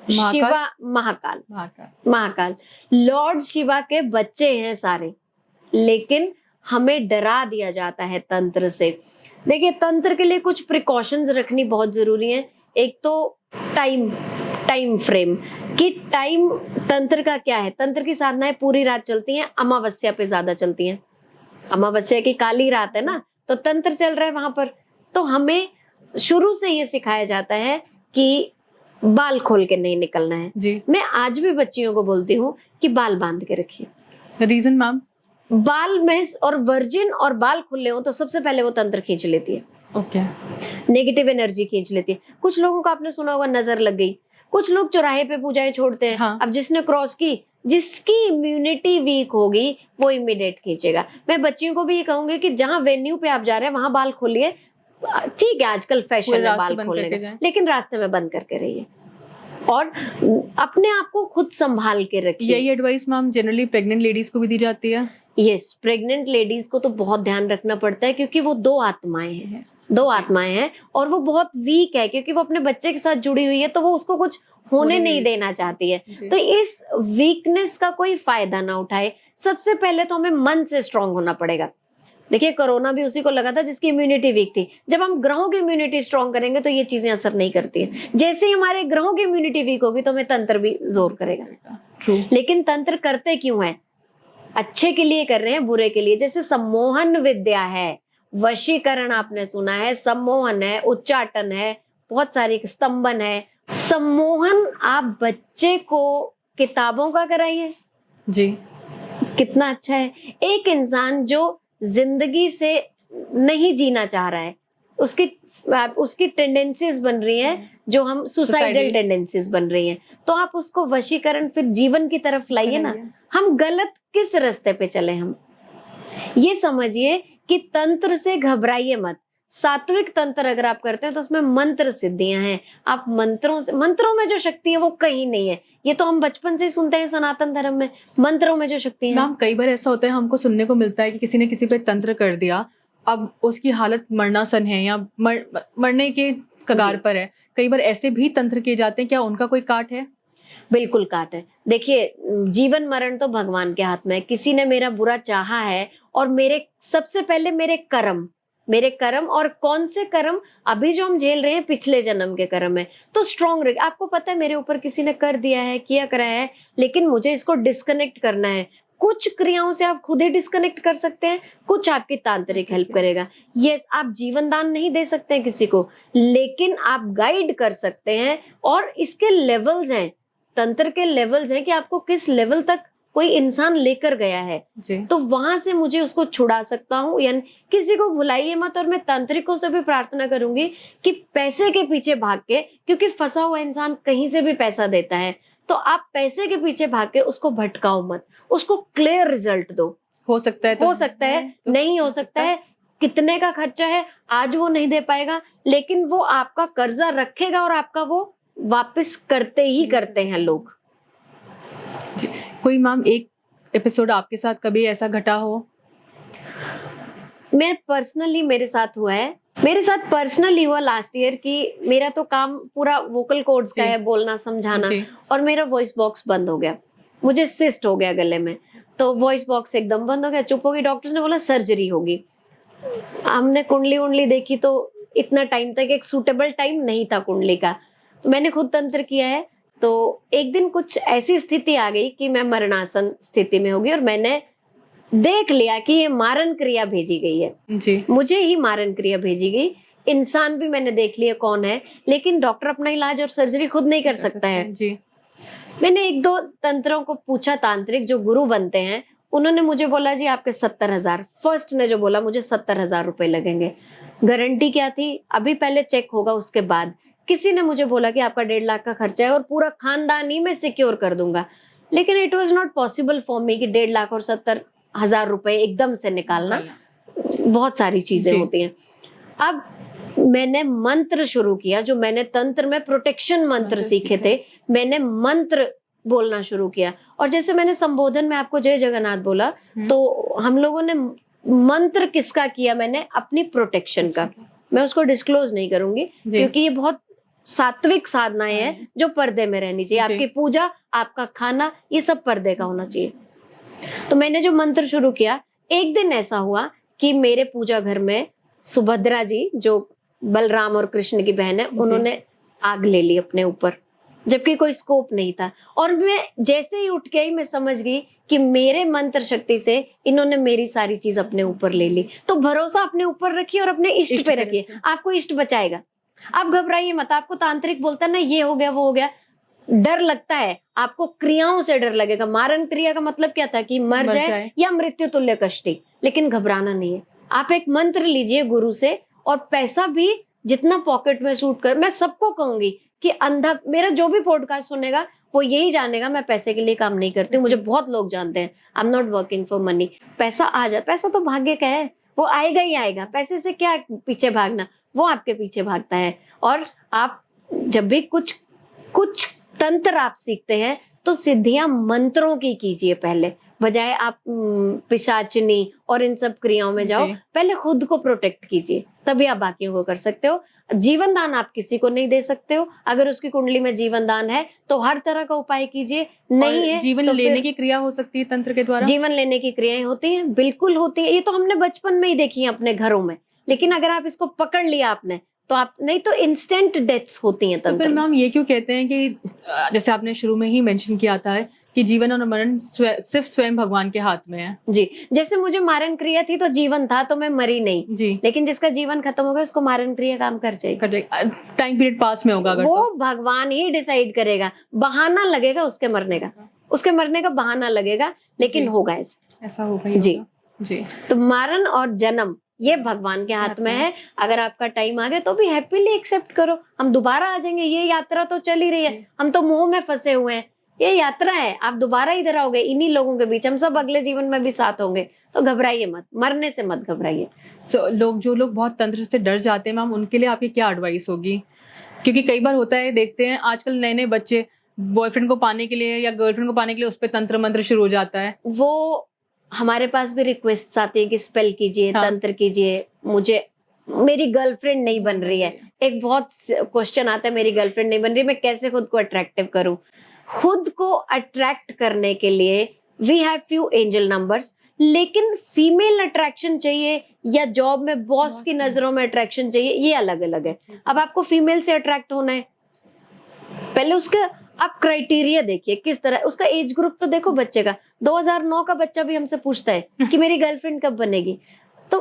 शिवा महाकाल लॉर्ड शिवा के बच्चे हैं सारे। लेकिन हमें डरा दिया जाता है तंत्र से। देखिए, तंत्र के लिए कुछ प्रिकॉशंस रखनी बहुत जरूरी है। एक तो टाइम फ्रेम कि टाइम तंत्र का क्या है। तंत्र की साधनाएं पूरी रात चलती हैं, अमावस्या पे ज्यादा चलती हैं। अमावस्या की काली रात है ना, तो तंत्र चल रहा है वहां पर। तो हमें शुरू से ये सिखाया जाता है कि बाल खोल के नहीं निकलना है जी। मैं आज भी बच्चियों को बोलती हूँ कि बाल बांध के रखिए। रीजन मैम, बाल में और वर्जिन और बाल खुले हो तो सबसे पहले वो तंत्र खींच लेती है। ओके। नेगेटिव एनर्जी खींच लेती है। कुछ लोगों को आपने सुना होगा नजर लग गई। कुछ लोग चौराहे पे पूजाएं छोड़ते हैं। हाँ। अब जिसने क्रॉस की, जिसकी इम्यूनिटी वीक होगी वो इमीडिएट खींचेगा। मैं बच्चियों को भी ये कहूंगी कि जहां वेन्यू पे आप जा रहे हैं वहां बाल खोलिए। ठीक है, आजकल फैशन है बाल खोलने का, लेकिन रास्ते में बंद करके रहिए और अपने आप को खुद संभाल के रखिए। यही advice ma'am generally pregnant ladies को भी दी जाती है। यस, प्रेग्नेंट लेडीज को तो बहुत ध्यान रखना पड़ता है, क्योंकि वो दो आत्माएं हैं और वो बहुत वीक है, क्योंकि वो अपने बच्चे के साथ जुड़ी हुई है, तो वो उसको कुछ होने नहीं देना चाहती है। तो इस वीकनेस का कोई फायदा ना उठाए। सबसे पहले तो हमें मन से स्ट्रांग होना पड़ेगा। देखिए, कोरोना भी उसी को लगा था जिसकी इम्यूनिटी वीक थी। जब हम ग्रहों की इम्यूनिटी स्ट्रांग करेंगे तो ये चीजें असर नहीं करती है। जैसे ही हमारे ग्रहों की इम्यूनिटी वीक होगी तो हमें तंत्र भी जोर करेगा। लेकिन तंत्र करते क्यों है? अच्छे के लिए कर रहे हैं, बुरे के लिए। जैसे सम्मोहन विद्या है, वशीकरण आपने सुना है, सम्मोहन है, उच्चाटन है, बहुत सारी स्तंभन है। सम्मोहन आप बच्चे को किताबों का कराइए जी, कितना अच्छा है। एक इंसान जो जिंदगी से नहीं जीना चाह रहा है, उसकी टेंडेंसीज बन रही हैं, जो हम सुसाइडल टेंडेंसीज बन रही हैं, तो आप उसको वशीकरण फिर जीवन की तरफ लाइए ना। हम गलत किस रास्ते पे चले? हम ये समझिए कि तंत्र से घबराइए मत। सात्विक तंत्र अगर आप करते हैं तो उसमें मंत्र सिद्धियां हैं। आप मंत्रों में जो शक्ति है वो कहीं नहीं है। ये तो हम बचपन से ही सुनते हैं सनातन धर्म में, मंत्रों में जो शक्ति है। मैम, कई बार ऐसा होता है, हमको सुनने को मिलता है कि किसी ने किसी पे तंत्र कर दिया, अब उसकी हालत मरनासन है या मरने के कगार पर है। कई बार ऐसे भी तंत्र किए जाते हैं, क्या उनका कोई काट है? बिल्कुल काट है। देखिए, जीवन मरण तो भगवान के हाथ में है। किसी ने मेरा बुरा चाहा है और सबसे पहले मेरे कर्म और कौन से कर्म अभी जो हम झेल रहे हैं पिछले जन्म के कर्म है, तो स्ट्रॉन्ग रहे। आपको पता है मेरे ऊपर किसी ने कर दिया है, किया कराया है, लेकिन मुझे इसको डिस्कनेक्ट करना है। कुछ क्रियाओं से आप खुद ही डिस्कनेक्ट कर सकते हैं, कुछ आपकी तांत्रिक हेल्प करेगा। यस, आप जीवन दान नहीं दे सकते हैं किसी को, लेकिन आप गाइड कर सकते हैं। और इसके लेवल्स हैं, तंत्र के लेवल्स हैं कि आपको किस लेवल तक कोई इंसान लेकर गया है, तो वहां से मुझे उसको छुड़ा सकता हूँ। यानी किसी को भुलाइए मत। और मैं तांत्रिकों से भी प्रार्थना करूंगी कि पैसे के पीछे भाग के, क्योंकि फंसा हुआ इंसान कहीं से भी पैसा देता है, तो आप पैसे के पीछे भाग के उसको भटकाओ मत, उसको क्लियर रिजल्ट दो। हो सकता है तो, नहीं हो सकता है, कितने का खर्चा है, आज वो नहीं दे पाएगा, लेकिन वो आपका कर्जा रखेगा और आपका वो वापस करते ही करते हैं लोग। कोई मैम एक एपिसोड आपके साथ कभी ऐसा घटा हो? मेरे साथ पर्सनली हुआ लास्ट ईयर की। मेरा तो काम पूरा वोकल कोड्स का है, बोलना समझाना, और मेरा वॉइस बॉक्स बंद हो गया। मुझे सिस्ट हो गया गले में, तो वॉइस बॉक्स एकदम बंद हो गया, चुप हो गई। डॉक्टर्स ने बोला सर्जरी होगी। हमने कुंडली उंडली देखी तो इतना टाइम तक एक सूटेबल टाइम नहीं था कुंडली का। तो मैंने खुद तंत्र किया है। तो एक दिन कुछ ऐसी स्थिति आ गई कि मैं मरणासन स्थिति में होगी, और मैंने देख लिया कि ये मारन क्रिया भेजी गई है जी। मुझे ही मारन क्रिया भेजी गई। इंसान भी मैंने देख लिया कौन है, लेकिन डॉक्टर अपना इलाज और सर्जरी खुद नहीं कर सकता है जी। मैंने एक दो तंत्रों को पूछा, तांत्रिक जो गुरु बनते हैं, उन्होंने मुझे बोला जी आपके 70,000, फर्स्ट ने जो बोला मुझे 70,000 रुपए लगेंगे। गारंटी क्या थी? अभी पहले चेक होगा उसके बाद। किसी ने मुझे बोला कि आपका 1.5 लाख का खर्चा है और पूरा खानदान ही मैं सिक्योर कर दूंगा, लेकिन it was not possible for me कि 1.5 लाख और 70,000 रुपए एकदम से निकालना, बहुत सारी चीजें होती हैं। अब मैंने मंत्र शुरू किया, जो मैंने तंत्र में प्रोटेक्शन मंत्र सीखे थे, मैंने मंत्र बोलना शुरू किया। और जैसे मैंने संबोधन में आपको जय जगन्नाथ बोला, तो हम लोगों ने मंत्र किसका किया? मैंने अपनी प्रोटेक्शन का। मैं उसको डिस्क्लोज नहीं करूंगी क्योंकि ये बहुत सात्विक साधनाएं हैं जो पर्दे में रहनी चाहिए। आपकी पूजा, आपका खाना, ये सब पर्दे का होना चाहिए। तो मैंने जो मंत्र शुरू किया, एक दिन ऐसा हुआ कि मेरे पूजा घर में सुभद्रा जी, जो बलराम और कृष्ण की बहन है, उन्होंने आग ले ली अपने ऊपर, जबकि कोई स्कोप नहीं था। और मैं जैसे ही उठ गई, मैं समझ गई कि मेरे मंत्र शक्ति से इन्होंने मेरी सारी चीज अपने ऊपर ले ली। तो भरोसा अपने ऊपर रखिए और अपने इष्ट पे रखिए, आपको इष्ट बचाएगा। आप घबराइए मत। आपको तांत्रिक बोलता है ना ये हो गया वो हो गया, डर लगता है, आपको क्रियाओं से डर लगेगा। मारण क्रिया का मतलब क्या था? कि मर जाए या मृत्यु तुल्य कष्टि, लेकिन घबराना नहीं है। आप एक मंत्र लीजिए गुरु से, और पैसा भी जितना पॉकेट में सूट कर, मैं सबको कहूंगी कि अंधा, मेरा जो भी पॉडकास्ट सुनेगा वो यही जानेगा मैं पैसे के लिए काम नहीं करती हूँ। मुझे बहुत लोग जानते हैं, आई am not working for money. पैसा आ जाए, पैसा तो भाग्य का है, वो आएगा ही आएगा। पैसे से क्या पीछे भागना, वो आपके पीछे भागता है। और आप जब भी कुछ तंत्र आप सीखते हैं तो सिद्धियां मंत्रों की कीजिए पहले, बजाय आप पिशाचनी और इन सब क्रियाओं में जाओ। पहले खुद को प्रोटेक्ट कीजिए, तभी आप बाकियों को कर सकते हो। जीवन दान आप किसी को नहीं दे सकते हो। अगर उसकी कुंडली में जीवन दान है तो हर तरह का उपाय कीजिए, नहीं है जीवन तो लेने की क्रिया हो सकती है तंत्र के द्वारा। जीवन लेने की क्रियाएं होती हैं, बिल्कुल होती है। ये तो हमने बचपन में ही देखी है अपने घरों में। लेकिन अगर आप इसको पकड़ लिया आपने, तो आप, नहीं तो इंस्टेंट डेथ्स होती हैं। तो फिर मैम ये क्यों कहते हैं कि जैसे आपने शुरू में ही मेंशन किया था कि जीवन और मरण सिर्फ स्वयं भगवान के हाथ में है? जी, जैसे मुझे मारण क्रिया थी तो जीवन था, तो मैं मरी नहीं जी, लेकिन जिसका जीवन खत्म हो गया उसको मारण क्रिया काम कर जाएगी। टाइम पीरियड पास में होगा अगर वो तो भगवान ही डिसाइड करेगा। बहाना लगेगा उसके मरने का, उसके मरने का बहाना लगेगा, लेकिन होगा ऐसा होगा जी जी। तो मरण और जन्म ये भगवान के हाथ में है। अगर आपका टाइम आ गया तो भी हैप्पीली एक्सेप्ट करो, हम दोबारा आ जाएंगे। ये यात्रा तो चल ही रही है, हम तो मोह में फंसे हुए हैं। ये यात्रा है, आप दोबारा इधर आओगे, इन्हीं लोगों के बीच। हम सब अगले जीवन में भी साथ होंगे, तो घबराइए मत, मरने से मत घबराइए। जो लोग बहुत तंत्र से डर जाते हैं मैम, उनके लिए आपकी क्या एडवाइस होगी? क्योंकि कई बार होता है, देखते हैं आजकल नए नए बच्चे बॉयफ्रेंड को पाने के लिए या गर्लफ्रेंड को पाने के लिए उस पर तंत्र मंत्र शुरू हो जाता है। वो हमारे पास भी रिक्वेस्ट आती है कि स्पेल कीजिए, तंत्र कीजिए, मुझे मेरी गर्लफ्रेंड नहीं बन रही है। एक बहुत क्वेश्चन आता है, मेरी गर्लफ्रेंड नहीं बन रही, मैं कैसे खुद को अट्रैक्टिव करूं? खुद को अट्रैक्ट करने के लिए we have few angel numbers, लेकिन फीमेल अट्रैक्शन चाहिए या जॉब में बॉस की नजरों में अट्रैक्शन चाहिए, ये अलग अलग है। अब आपको फीमेल से अट्रैक्ट होना है, पहले उसका आप क्राइटेरिया देखिए किस तरह, उसका एज ग्रुप तो देखो बच्चे का। 2009 का बच्चा भी हमसे पूछता है कि मेरी गर्लफ्रेंड कब बनेगी। तो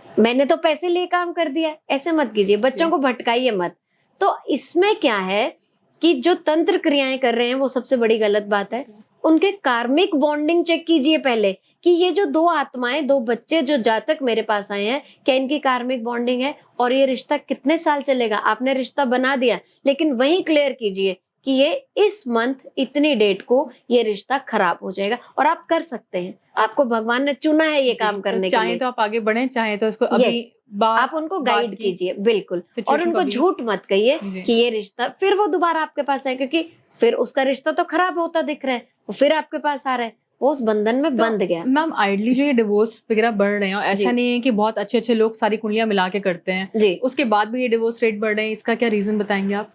मैंने तो पैसे लिए काम कर दिया, ऐसे मत कीजिए, बच्चों को भटकाइए मत। तो इसमें क्या है कि जो तंत्र क्रियाएं कर रहे हैं वो सबसे बड़ी गलत बात है। उनके कार्मिक बॉन्डिंग चेक कीजिए पहले कि ये जो दो आत्माएं, दो बच्चे जो जातक मेरे पास आए हैं, क्या इनकी कार्मिक बॉन्डिंग है और ये रिश्ता कितने साल चलेगा। आपने रिश्ता बना दिया, लेकिन वहीं क्लियर कीजिए कि ये इस मंथ इतनी डेट को ये रिश्ता खराब हो जाएगा। और आप कर सकते हैं, आपको भगवान ने चुना है ये काम करने के लिए। चाहे तो आप आगे बढ़े, चाहे तो इसको अभी आप उनको गाइड कीजिए, बिल्कुल। और उनको झूठ मत कहिए कि ये रिश्ता, फिर वो दोबारा आपके पास है, क्योंकि फिर उसका रिश्ता तो खराब होता दिख रहा है, वो फिर आपके पास आ रहा है, वो उस बंधन में बंध गया। मैम आइडली जो ये डिवोर्स वगैरह बढ़ रहे हैं, ऐसा नहीं है कि बहुत अच्छे अच्छे लोग सारी कुंडलियां मिला के करते हैं जी, उसके बाद भी ये डिवोर्स रेट बढ़ रहे हैं, इसका क्या रीजन बताएंगे आप?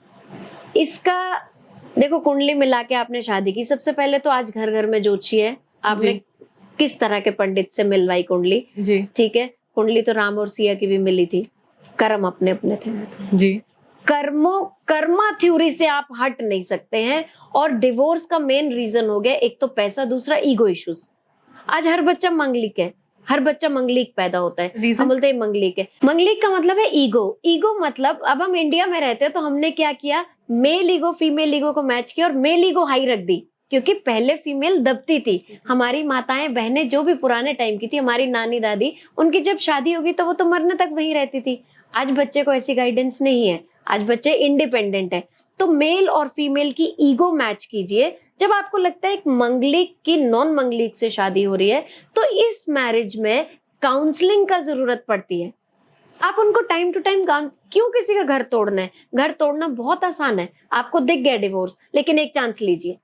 इसका देखो, कुंडली मिला के आपने शादी की, सबसे पहले तो आज घर घर में ज्योतिषी है, आपने किस तरह के पंडित से मिलवाई कुंडली जी, ठीक है। कुंडली तो राम और सिया की भी मिली थी, कर्म अपने अपने थे जी। कर्मा थ्योरी से आप हट नहीं सकते हैं। और डिवोर्स का मेन रीजन हो गया, एक तो पैसा, दूसरा ईगो इश्यूज। आज हर बच्चा मंगलिक है, हर बच्चा मंगलिक पैदा होता है, हम बोलते हैं मंगलिक है। मंगलिक का मतलब है ईगो। ईगो मतलब, अब हम इंडिया में रहते हैं तो हमने क्या किया, मेल ईगो फीमेल ईगो को मैच किया और मेल ईगो हाई रख दी, क्योंकि पहले फीमेल दबती थी। हमारी माताएं बहनें जो भी पुराने टाइम की थी, हमारी नानी दादी, उनकी जब शादी होगी तो वो तो मरने तक वहीं रहती थी। आज बच्चे को ऐसी गाइडेंस नहीं है, आज बच्चे इंडिपेंडेंट है। तो मेल और फीमेल की ईगो मैच कीजिए। जब आपको लगता है एक मंगलिक की नॉन मंगलिक से शादी हो रही है, तो इस मैरिज में काउंसलिंग का जरूरत पड़ती है। आप उनको टाइम टू टाइम क्यों किसी का घर तोड़ना है? घर तोड़ना बहुत आसान है। आपको दिख गया डिवोर्स, लेकिन एक चांस लीजिए।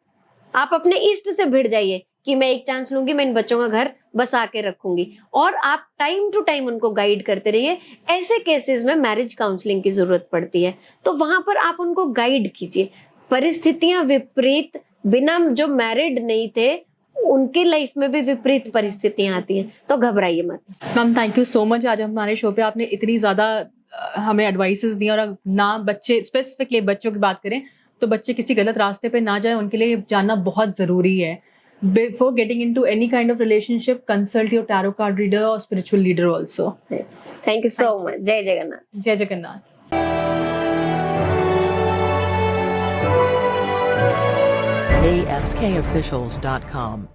आप अपने इष्ट से भिड़ जाइए कि मैं एक चांस लूंगी, मैं इन बच्चों का घर बसा के रखूंगी, और आप टाइम टू टाइम उनको गाइड करते रहिए। ऐसे केसेस में मैरिज काउंसलिंग की जरूरत पड़ती है, तो वहां पर आप उनको गाइड कीजिए। परिस्थितियां विपरीत, बिना जो मैरिड नहीं थे उनकी लाइफ में भी विपरीत परिस्थितियां आती हैं, तो घबराइए मत। Ma'am thank you so much, आज हमारे शो पे आपने इतनी ज़्यादा हमें एडवाइसेस दी, और ना बच्चे स्पेसिफिकली बच्चों की बात करें तो बच्चे किसी गलत रास्ते पे ना जाए, उनके लिए जानना बहुत ज़रूरी है। Before getting into any kind of relationship, consult your tarot card reader और spiritual leader also. Thank you so much. Jai Jagannath. जय जगन्नाथ। ASKofficials.com